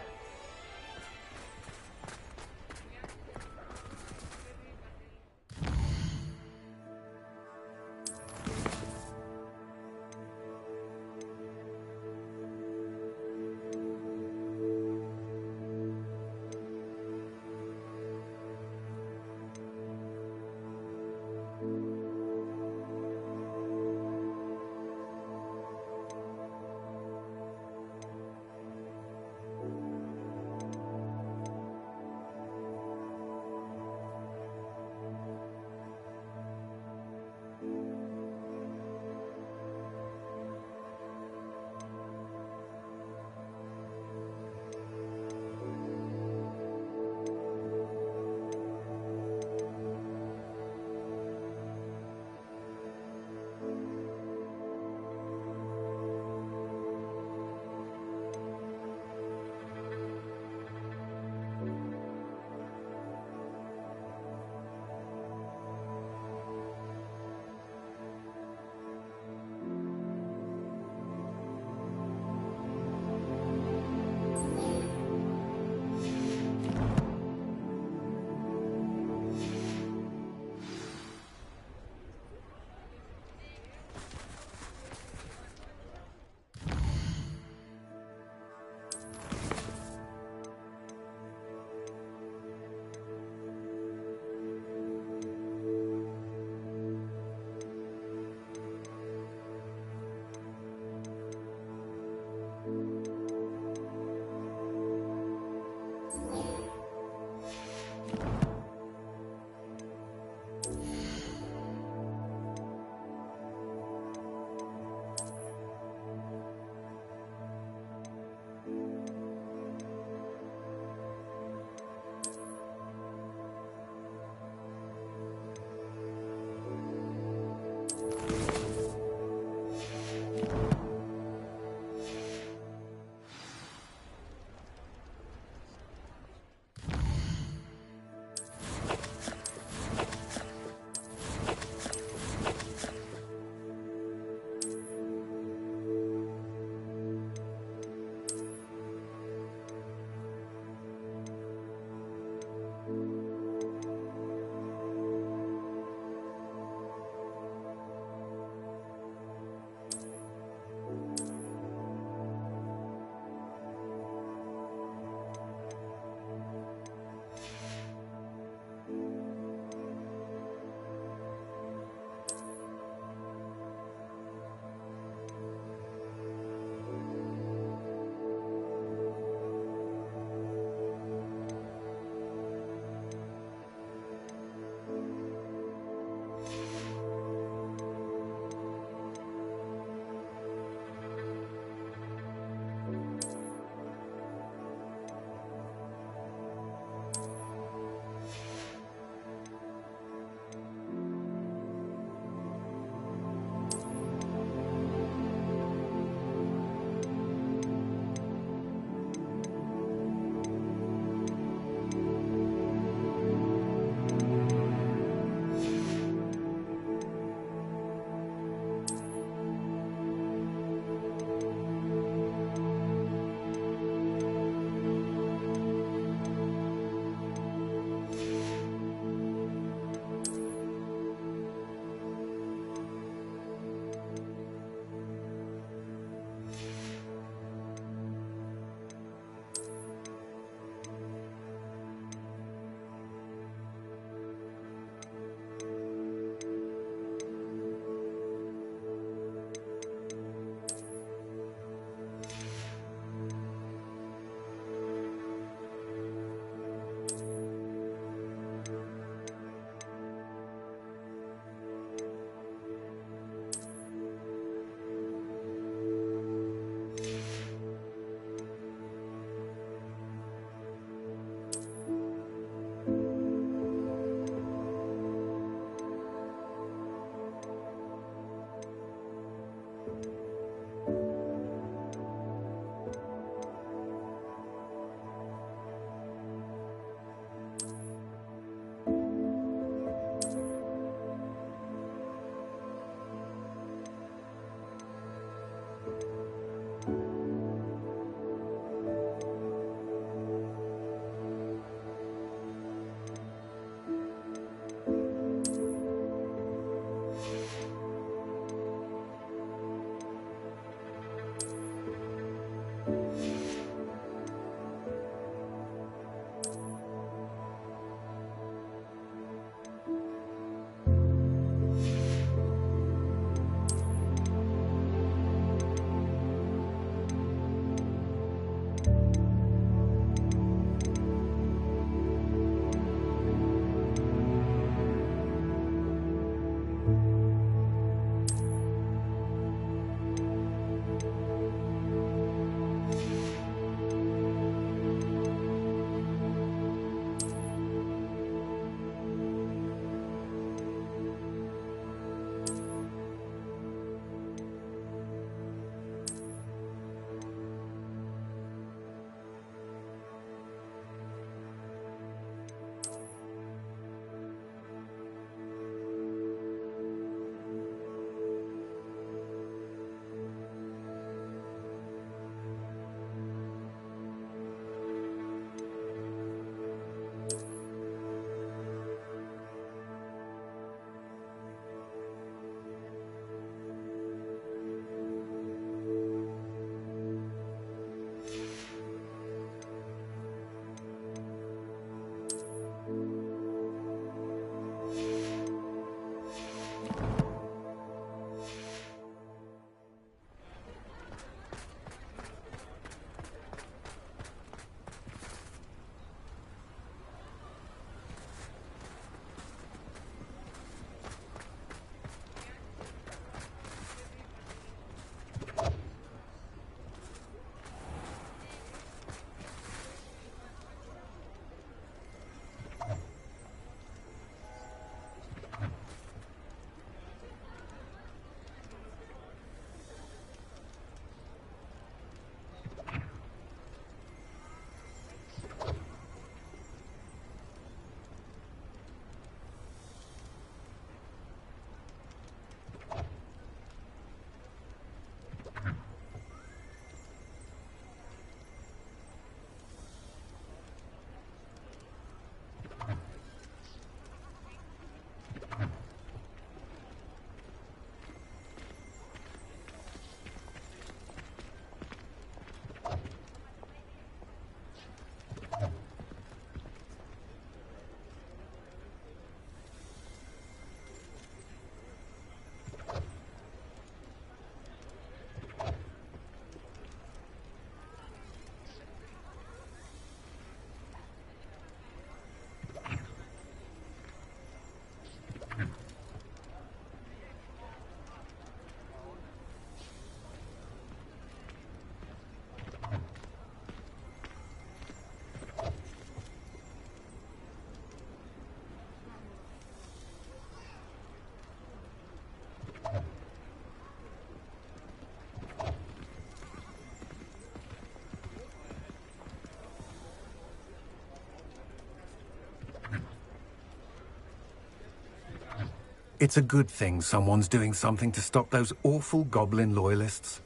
S4: It's a good thing someone's doing something to stop those awful goblin loyalists.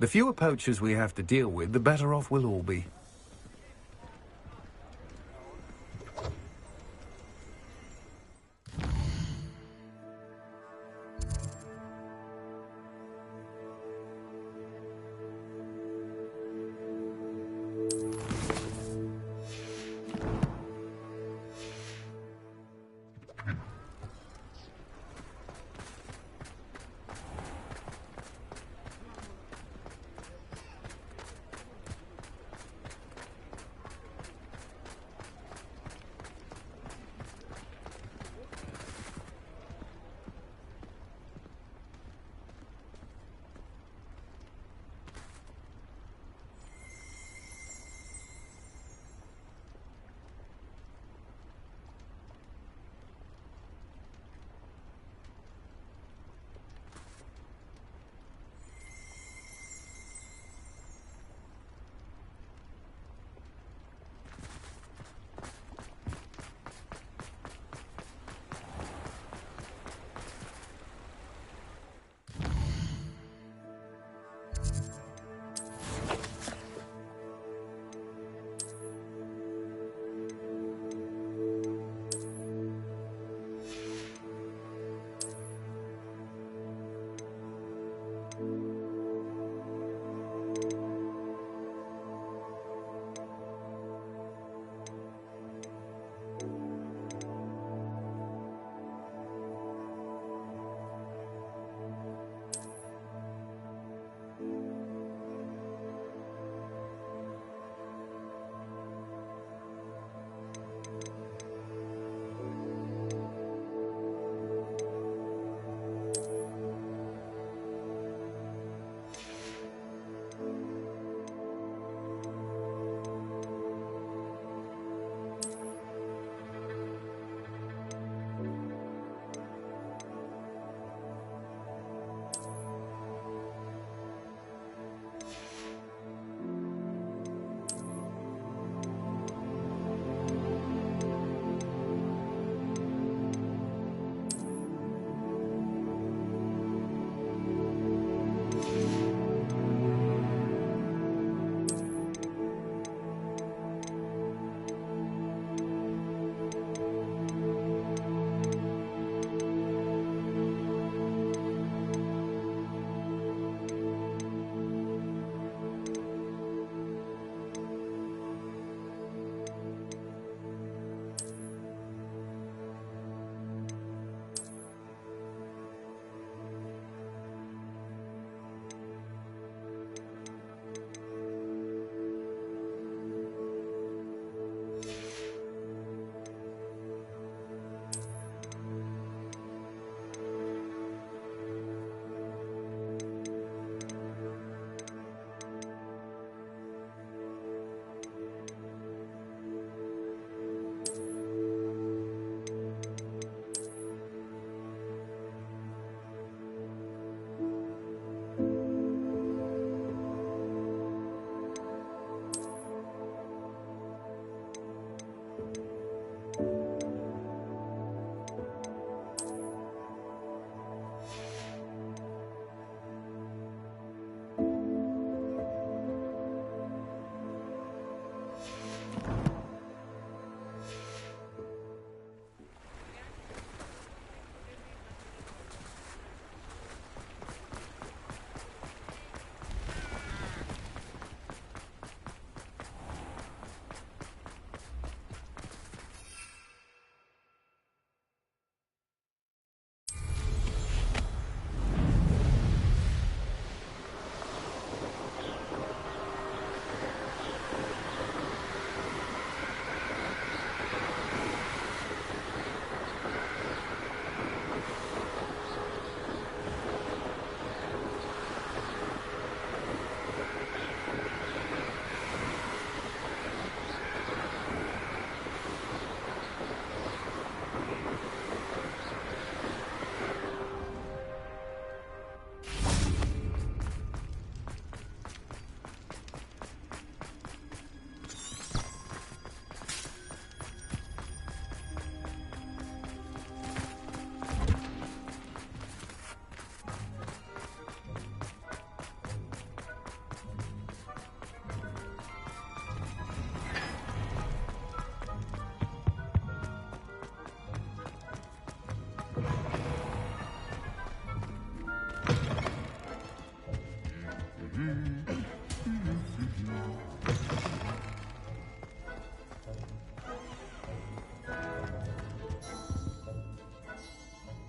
S4: The fewer poachers we have to deal with, the better off we'll all be.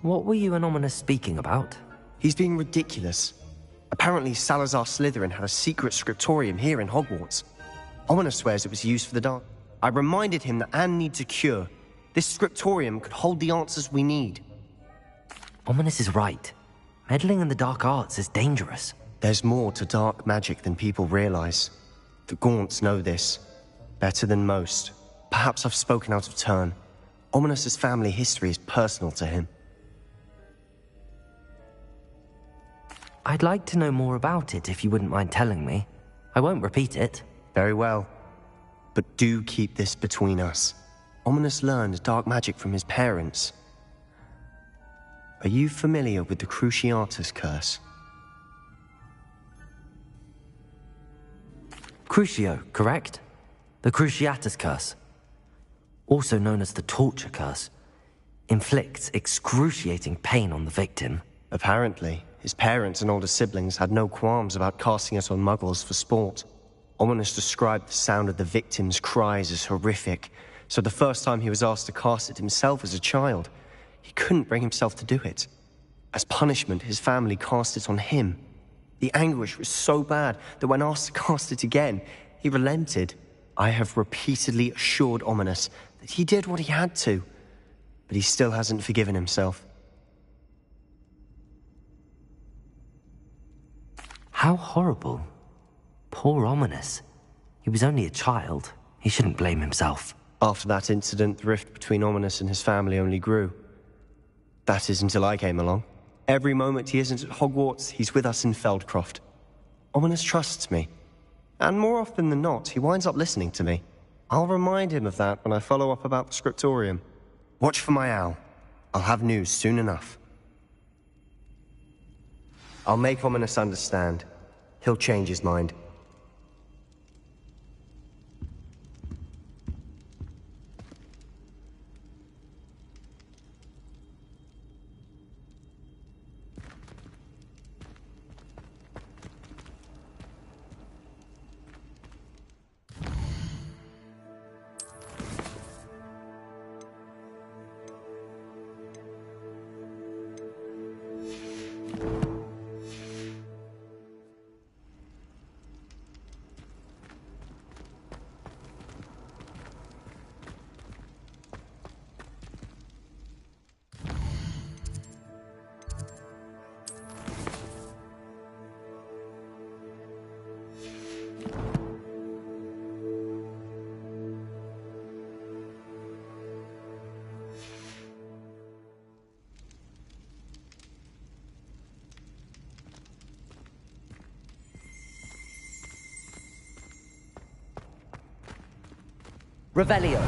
S2: What were you and Ominous speaking about?
S13: He's being ridiculous. Apparently Salazar Slytherin had a secret scriptorium here in Hogwarts. Ominous swears it was used for the dark. I reminded him that Anne needs a cure. This scriptorium could hold the answers we need.
S2: Ominous is right. Meddling in the dark arts is dangerous.
S13: There's more to dark magic than people realize. The Gaunts know this. Better than most. Perhaps I've spoken out of turn. Ominous's family history is personal to him.
S2: I'd like to know more about it if you wouldn't mind telling me. I won't repeat it.
S13: Very well. But do keep this between us. Ominous learned dark magic from his parents. Are you familiar with the Cruciatus Curse?
S2: Crucio, correct? The Cruciatus Curse, also known as the Torture Curse, inflicts excruciating pain on the victim.
S13: Apparently, his parents and older siblings had no qualms about casting it on Muggles for sport. Ominous described the sound of the victim's cries as horrific, so the first time he was asked to cast it himself as a child, he couldn't bring himself to do it. As punishment, his family cast it on him. The anguish was so bad that when asked to cast it again, he relented. I have repeatedly assured Ominous that he did what he had to, but he still hasn't forgiven himself.
S2: How horrible. Poor Ominous. He was only a child. He shouldn't blame himself.
S13: After that incident, the rift between Ominous and his family only grew. That is until I came along. Every moment he isn't at Hogwarts, he's with us in Feldcroft. Ominous trusts me. And more often than not, he winds up listening to me. I'll remind him of that when I follow up about the scriptorium. Watch for my owl. I'll have news soon enough. I'll make Ominous understand. He'll change his mind.
S5: Revelio.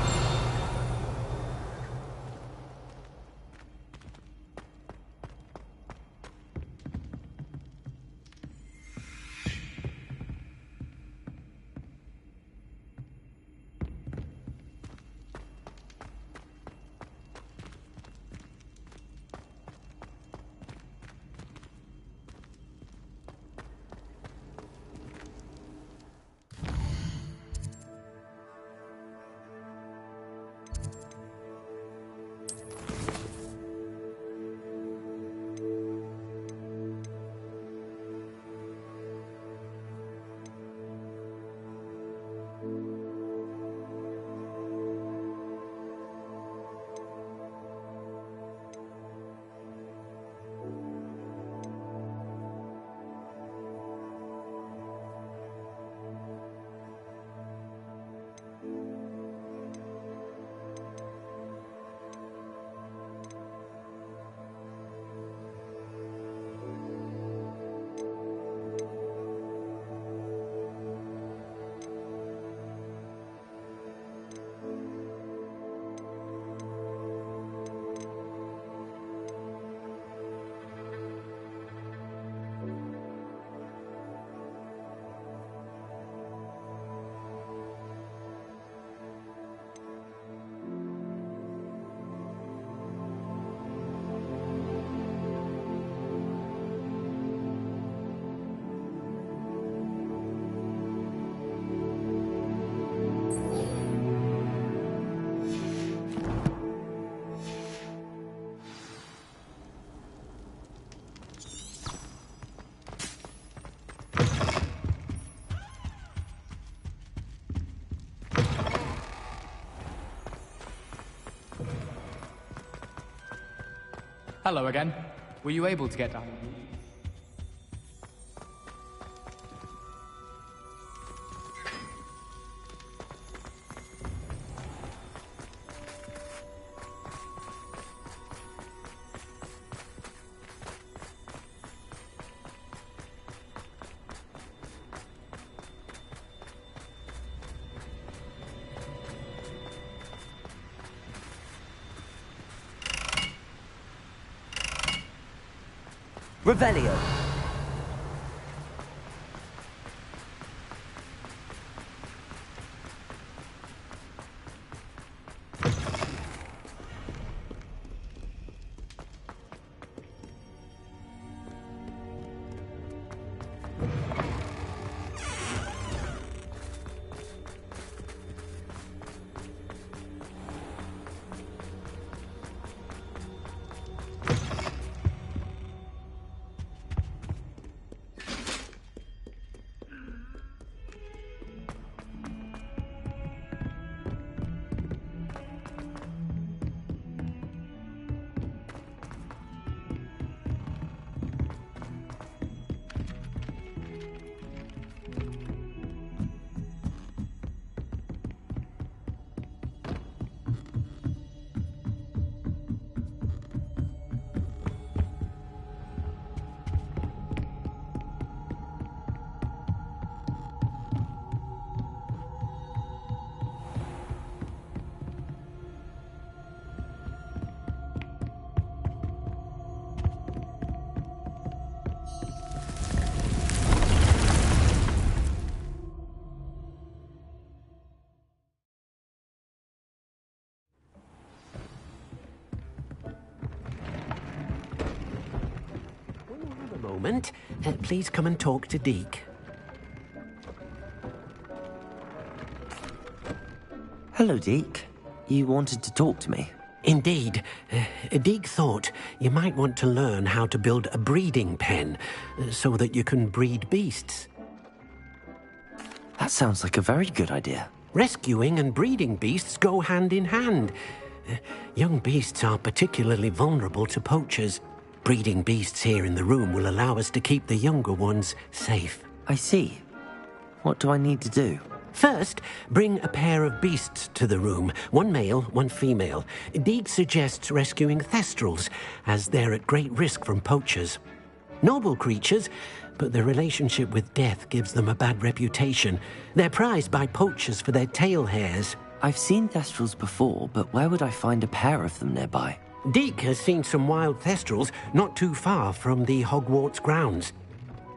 S14: Hello again. Were you able to get down?
S5: Revelio.
S15: Moment. Please come and talk to Deke.
S2: Hello, Deke. You wanted to talk to me?
S15: Indeed. Deke thought you might want to learn how to build a breeding pen so that you can breed beasts.
S2: That sounds like a very good idea.
S15: Rescuing and breeding beasts go hand in hand. Young beasts are particularly vulnerable to poachers. Breeding beasts here in the room will allow us to keep the younger ones safe.
S2: I see. What do I need to do?
S15: First, bring a pair of beasts to the room. One male, one female. Deke suggests rescuing thestrals, as they're at great risk from poachers. Noble creatures, but their relationship with death gives them a bad reputation. They're prized by poachers for their tail hairs.
S2: I've seen thestrals before, but where would I find a pair of them nearby?
S15: Deke has seen some wild thestrals not too far from the Hogwarts grounds.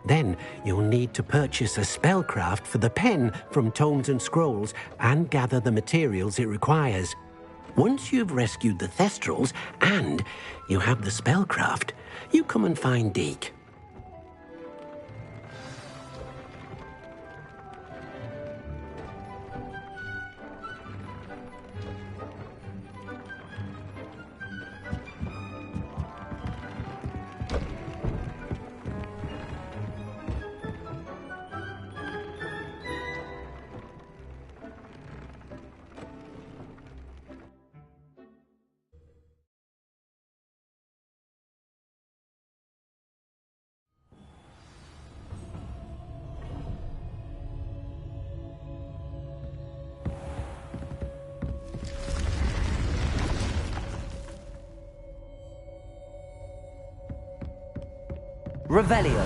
S15: Then you'll need to purchase a spellcraft for the pen from Tomes and Scrolls and gather the materials it requires. Once you've rescued the thestrals and you have the spellcraft, you come and find Deke.
S5: Revelio.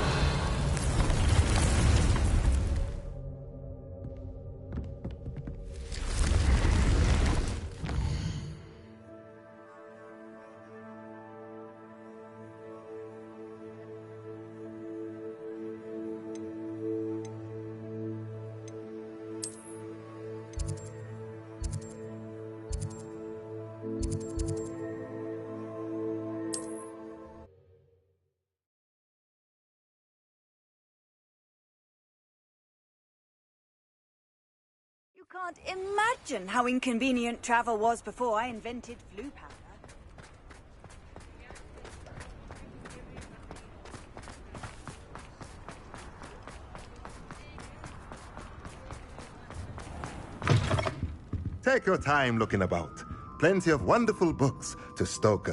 S1: You can't imagine how inconvenient travel was before I invented flue powder.
S16: Take your time looking about. Plenty of wonderful books to stoke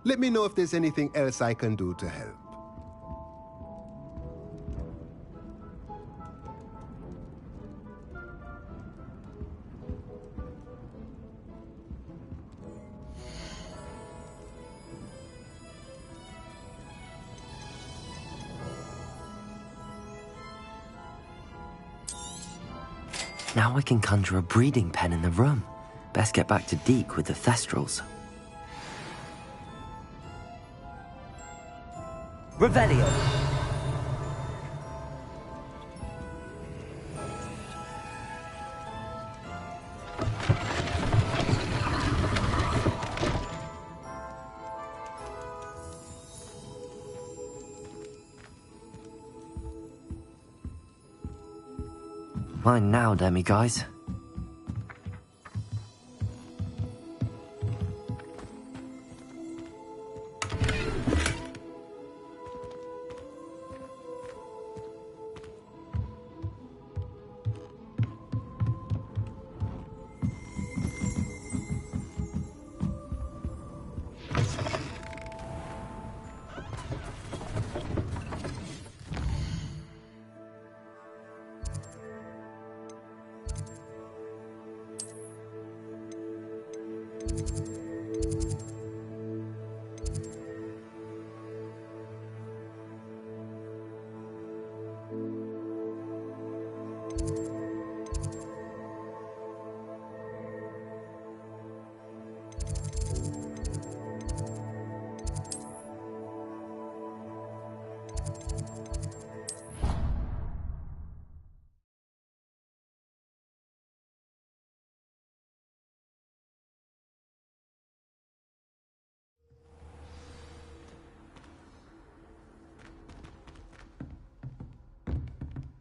S16: Let me know if there's anything else I can do to help.
S2: Now I can conjure a breeding pen in the room. Best get back to Deke with the Thestrals.
S5: Revelio.
S2: Mine now, demi-guys.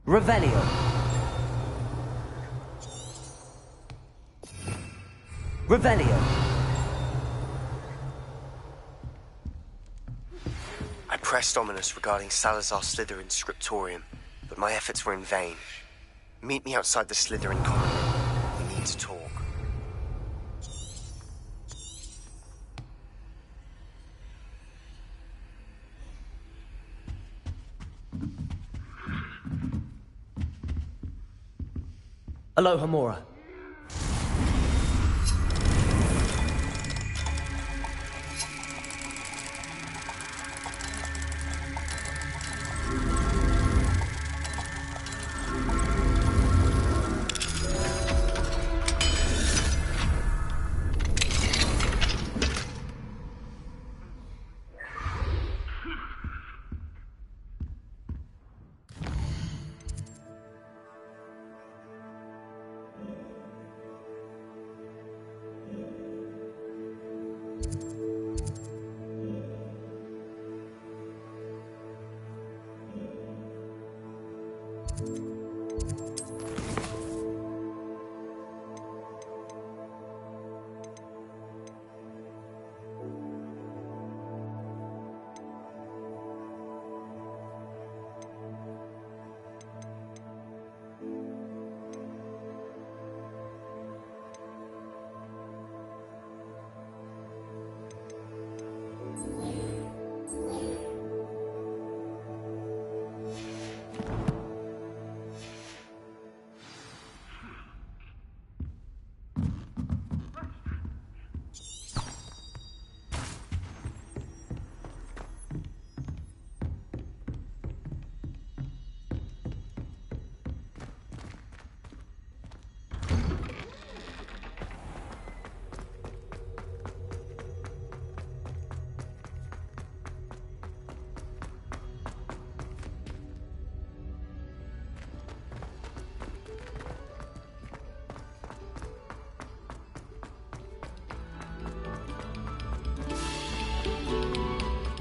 S5: Revelio. Revelio.
S13: I pressed Ominous regarding Salazar Slytherin's scriptorium, but my efforts were in vain. Meet me outside the Slytherin common room. We need to talk.
S5: Alohomora.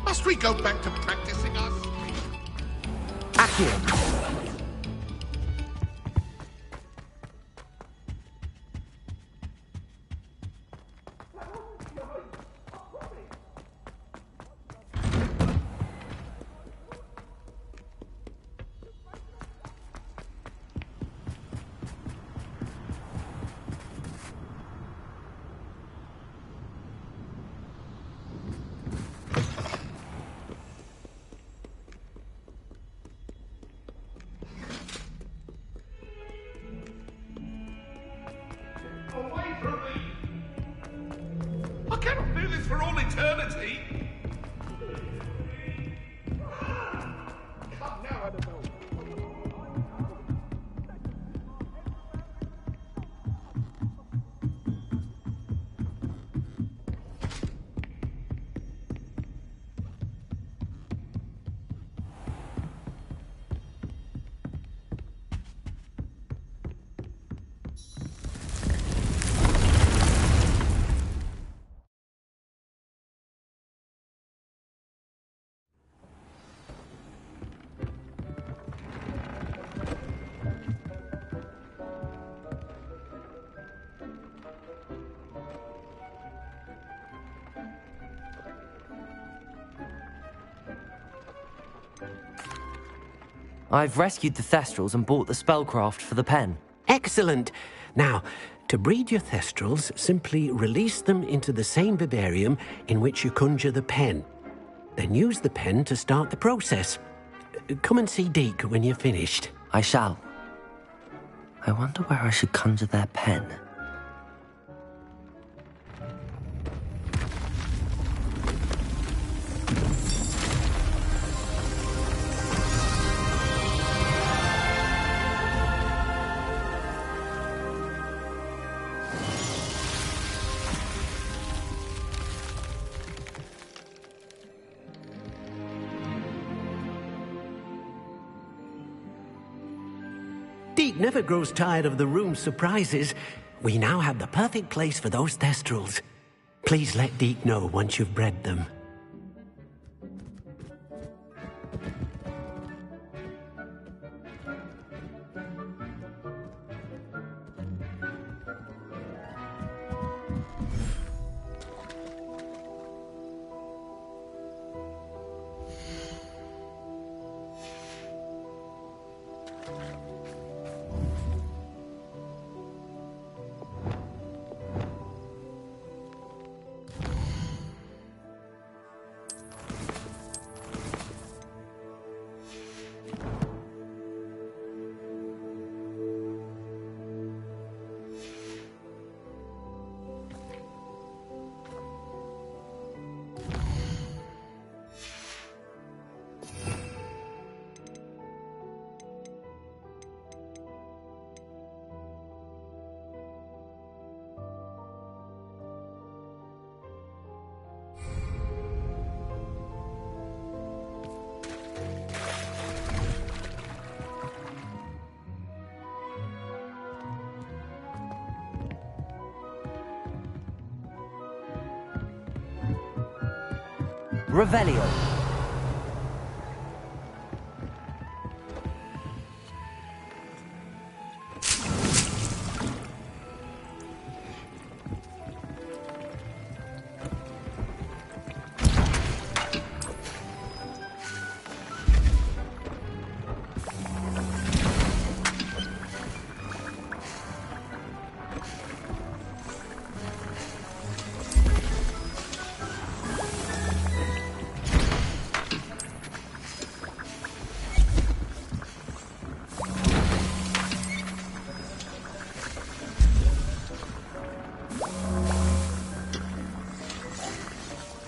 S10: Must we go back to practicing us?
S5: Accio.
S10: this for all eternity? Come now, Annabelle.
S2: I've rescued the Thestrals and bought the spellcraft for the pen.
S15: Excellent. Now, to breed your Thestrals, simply release them into the same vivarium in which you conjure the pen. Then use the pen to start the process. Come and see Deke when you're finished.
S2: I shall. I wonder where I should conjure their pen.
S15: Deke never grows tired of the room's surprises. We now have the perfect place for those Thestrals. Please let Deke know once you've bred them.
S5: Revelio.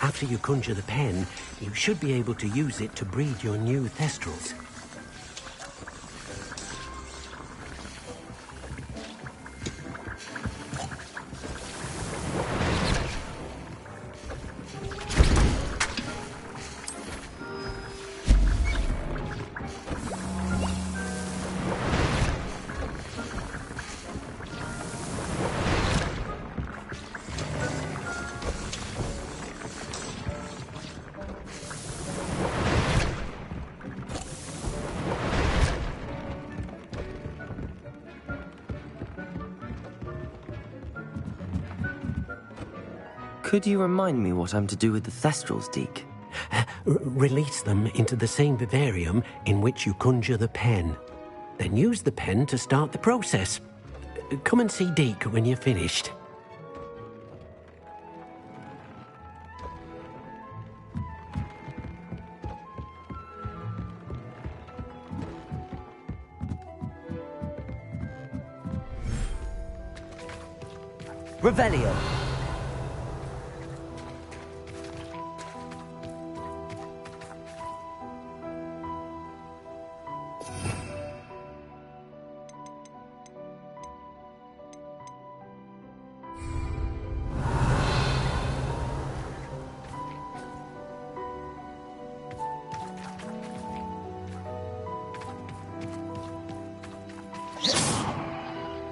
S15: After you conjure the pen, you should be able to use it to breed your new Thestrals.
S2: Could you remind me what I'm to do with the Thestrals, Deke?
S15: Release them into the same vivarium in which you conjure the pen. Then use the pen to start the process. Come and see Deke when you're finished.
S5: Revelio.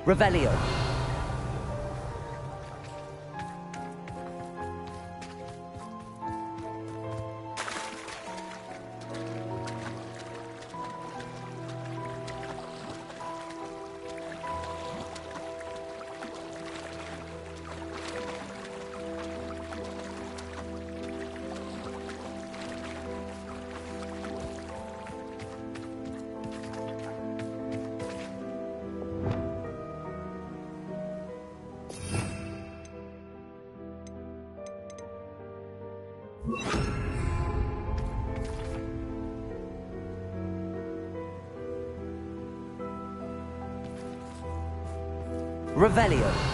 S5: Revelio. Revelio.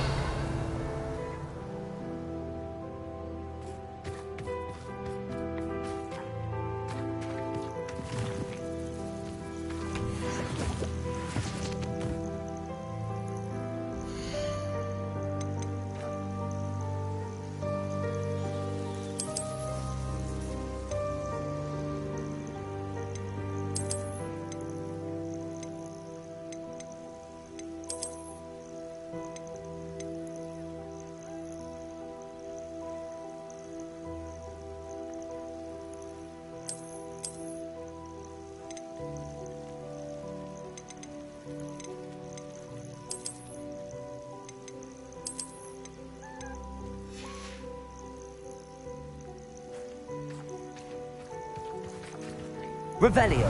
S5: Revelio.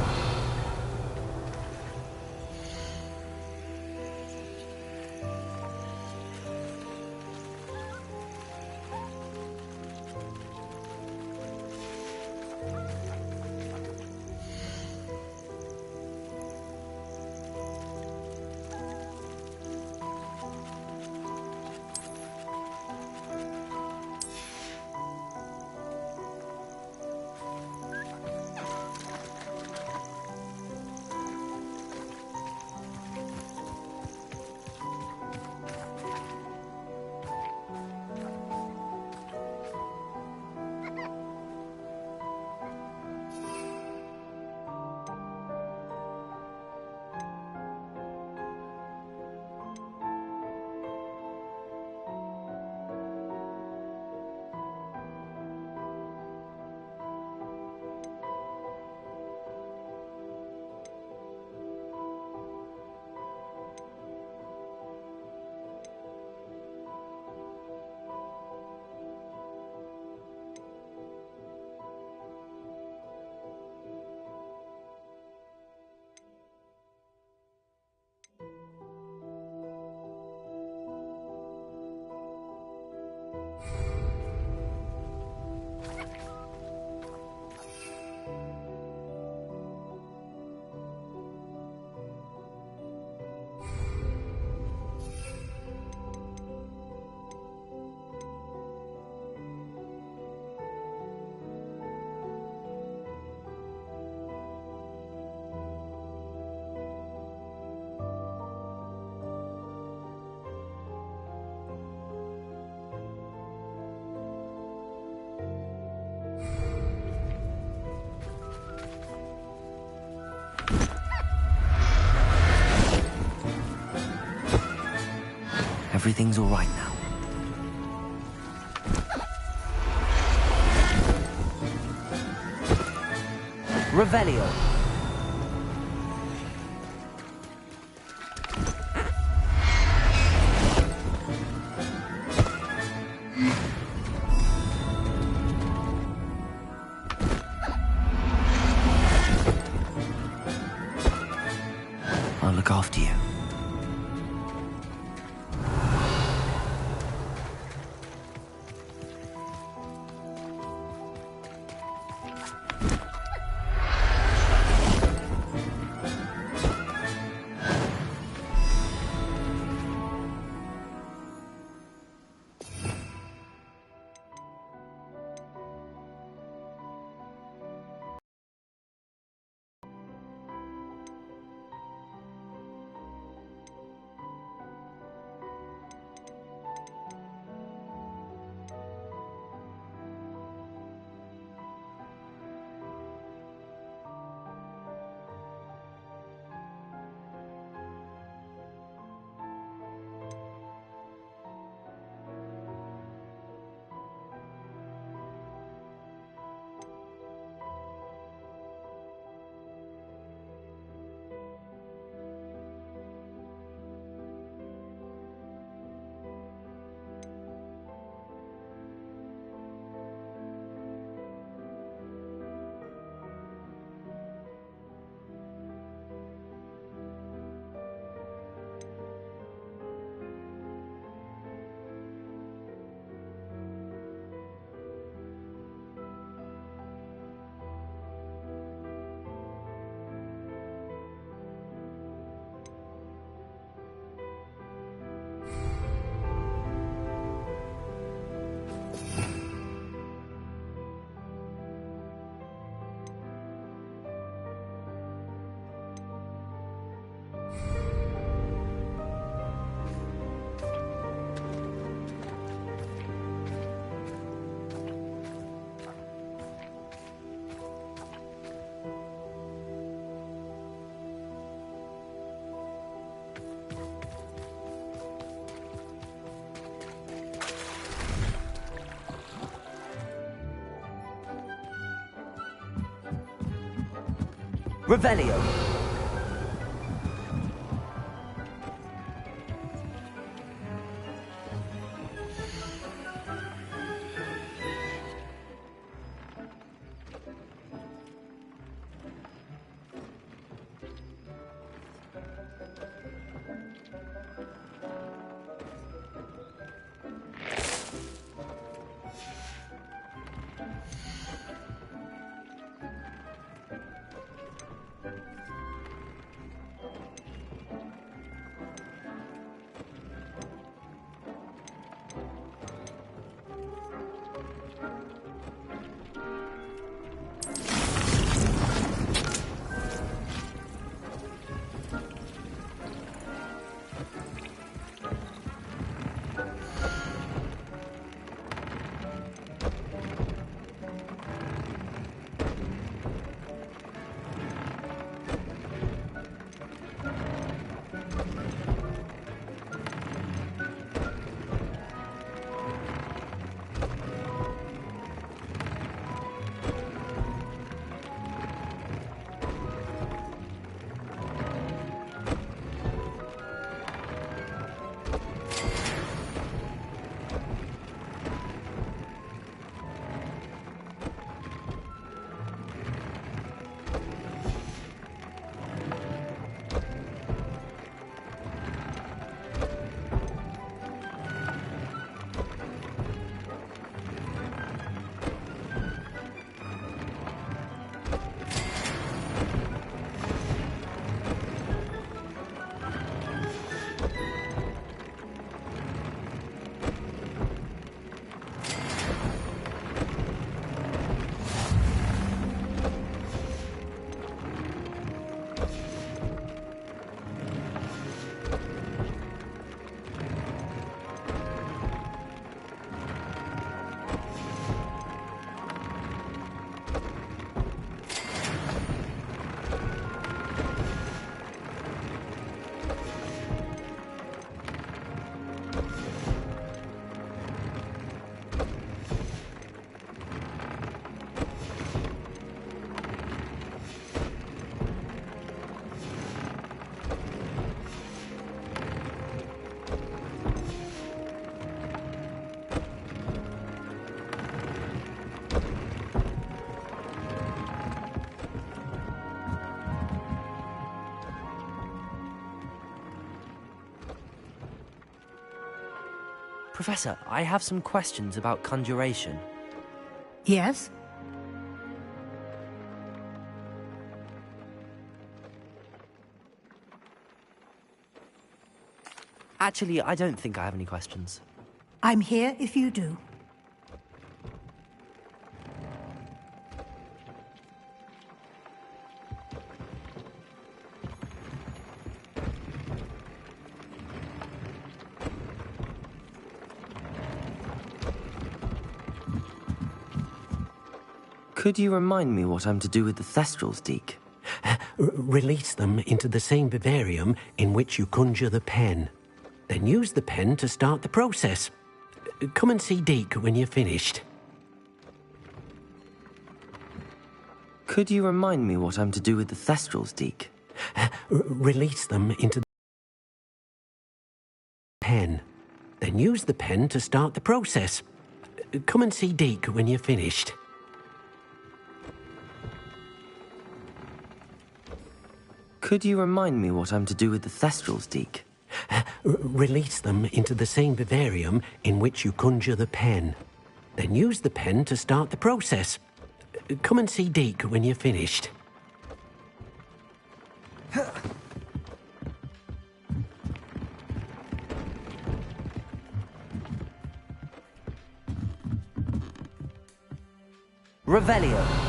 S2: Everything's all right now.
S5: Revelio.
S2: I'll look after you.
S5: Revelio.
S2: Professor, I have some questions about conjuration.
S17: Yes?
S2: Actually, I don't think I have any questions.
S17: I'm here if you do.
S2: Could you remind me what I'm to do with the Thestrals, Deke?
S15: Release them into the same vivarium in which you conjure the pen. Then use the pen to start the process. Come and see Deke when you're finished.
S2: Could you remind me what I'm to do with the Thestrals, Deke?
S15: Release them into the pen. Then use the pen to start the process. Come and see Deke when you're finished.
S2: Could you remind me what I'm to do with the Thestrals, Deke?
S15: Release them into the same vivarium in which you conjure the pen. Then use the pen to start the process. Come and see Deke when you're finished.
S5: Revelio.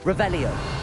S5: Revelio.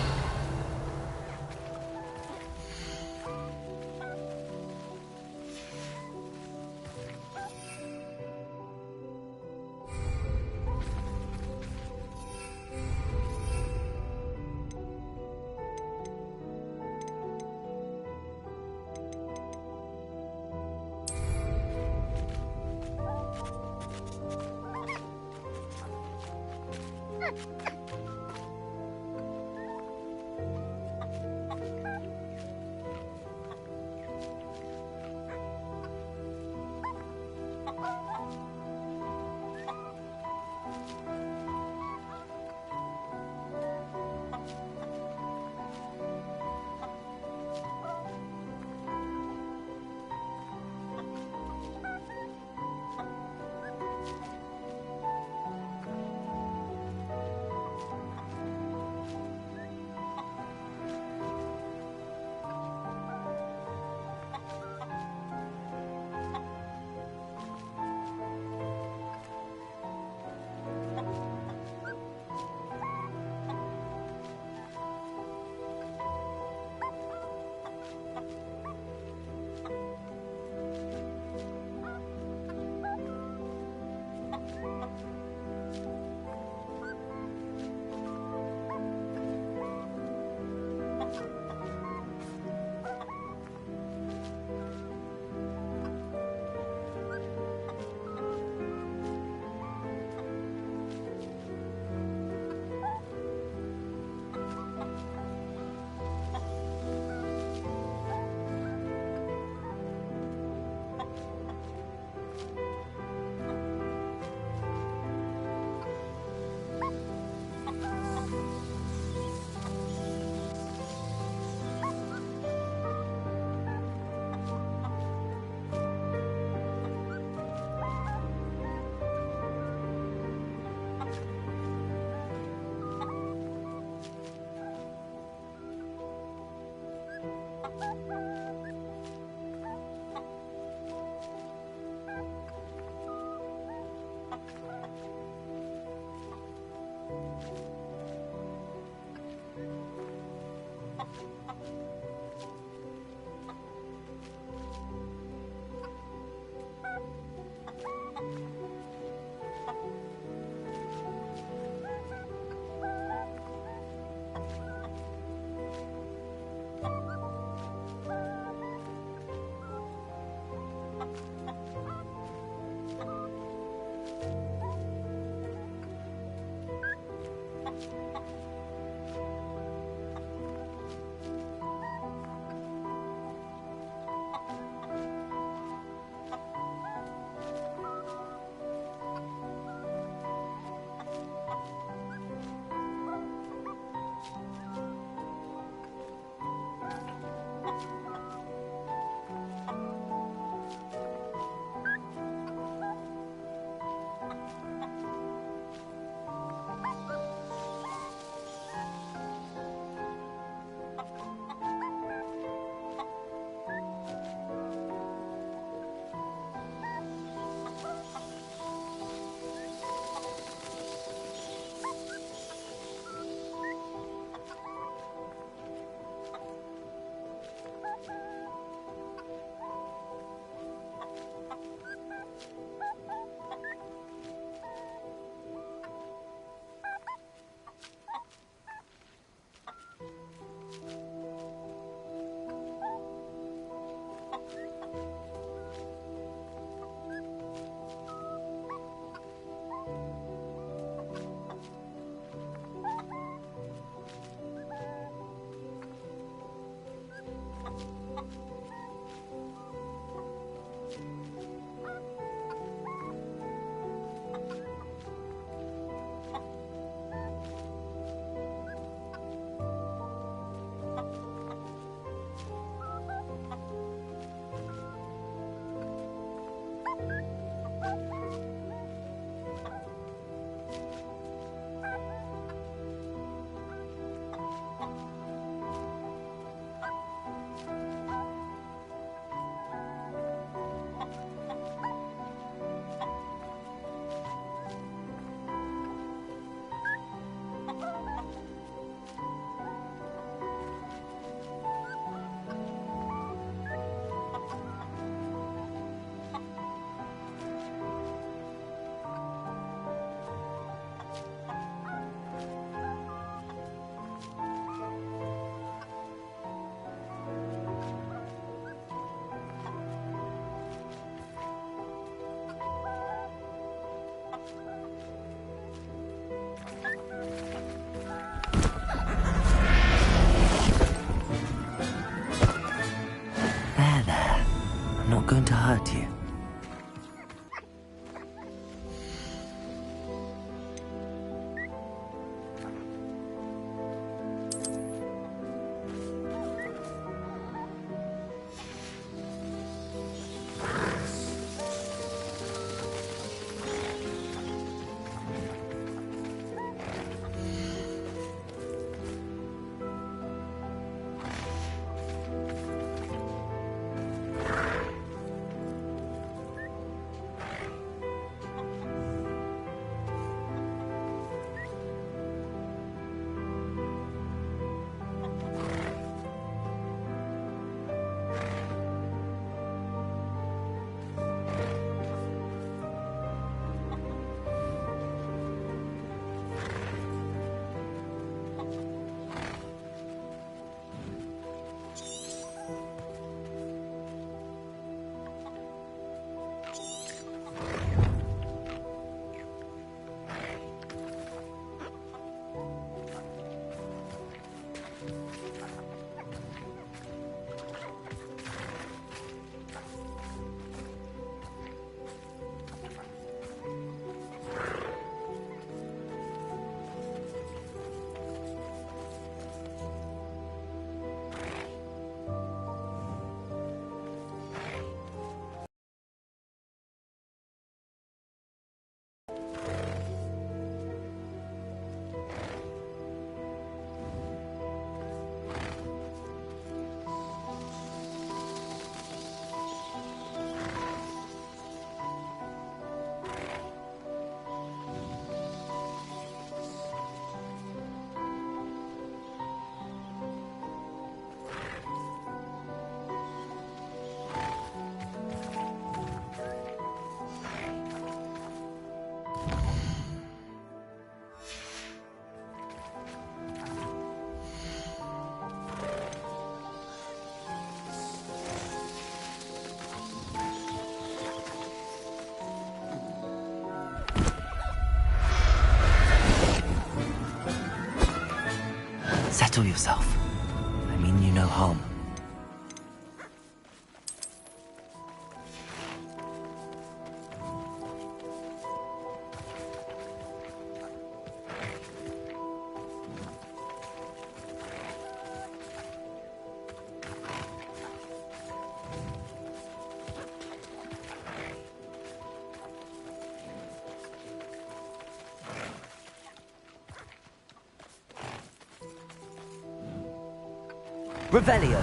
S2: I'm not going to hurt you. Settle yourself. I mean you no harm.
S5: Revelio.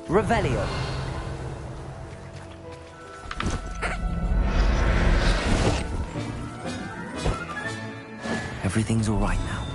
S5: Revelio.
S2: Everything's all right now.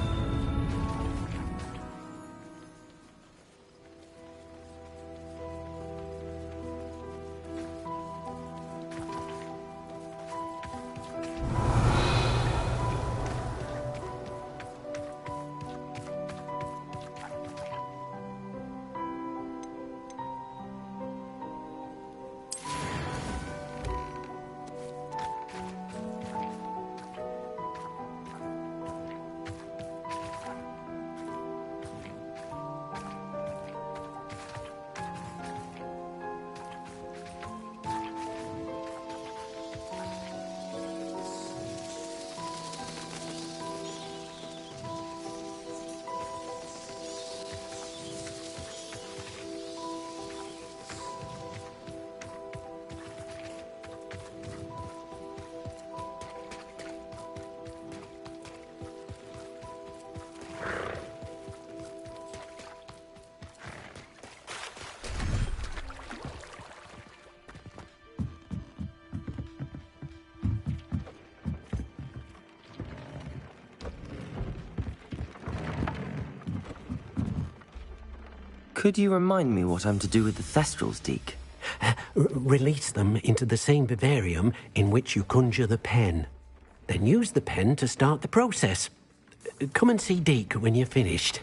S2: Could you remind me what I'm to do with the Thestrals, Deke?
S15: Release them into the same vivarium in which you conjure the pen. Then use the pen to start the process. Come and see Deke when you're finished.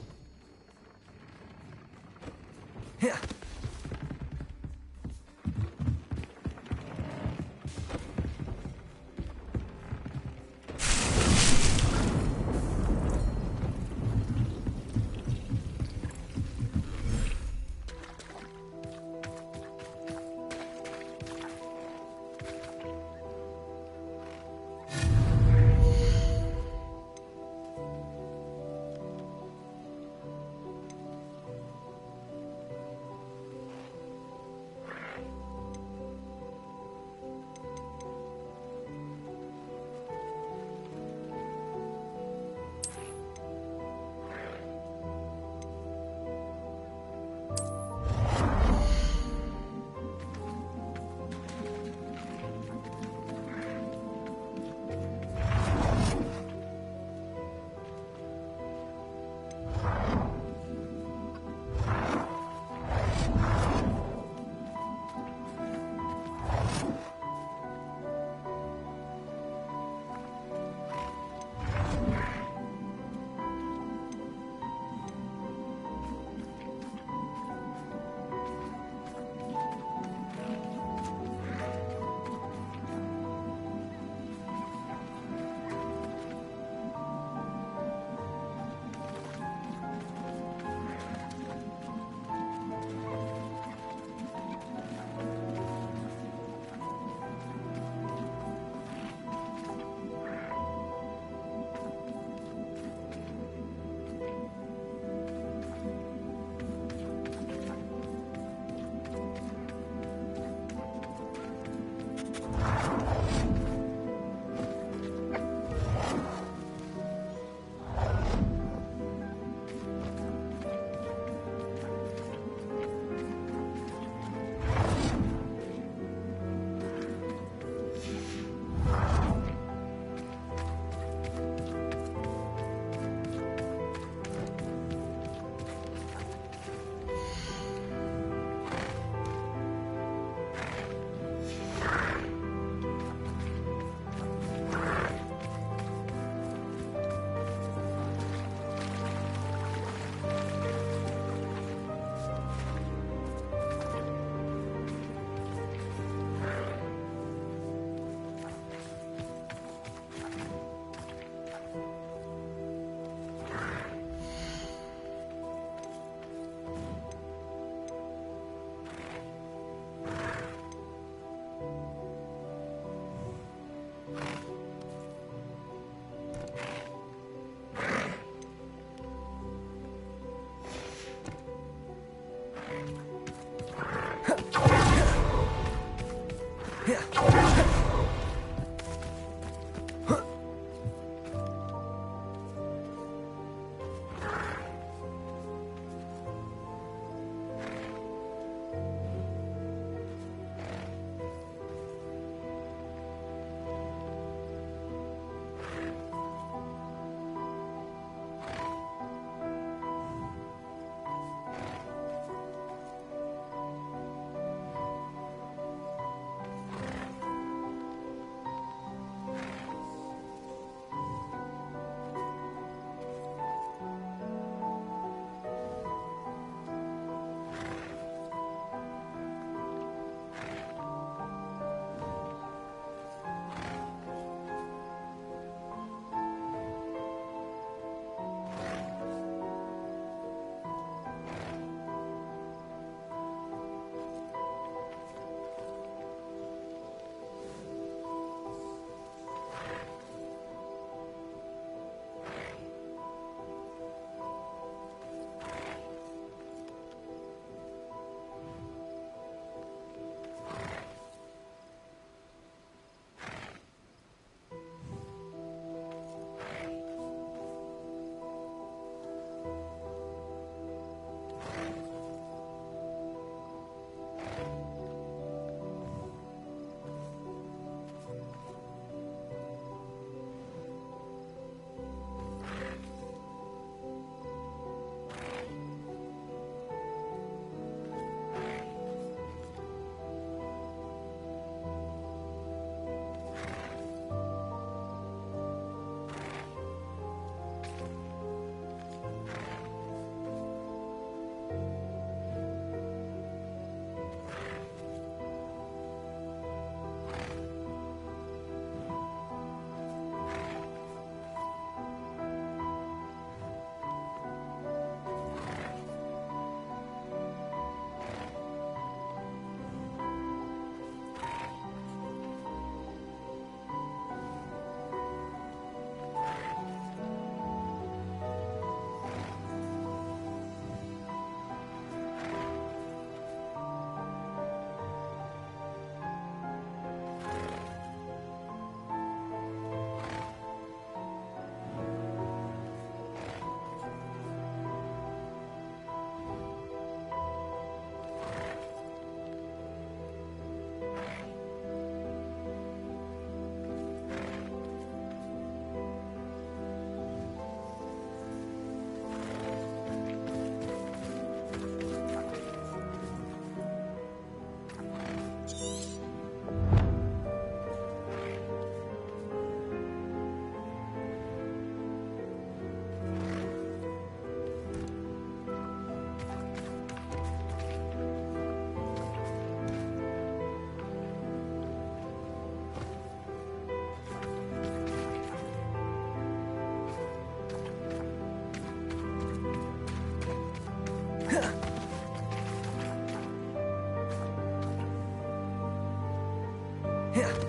S5: Here.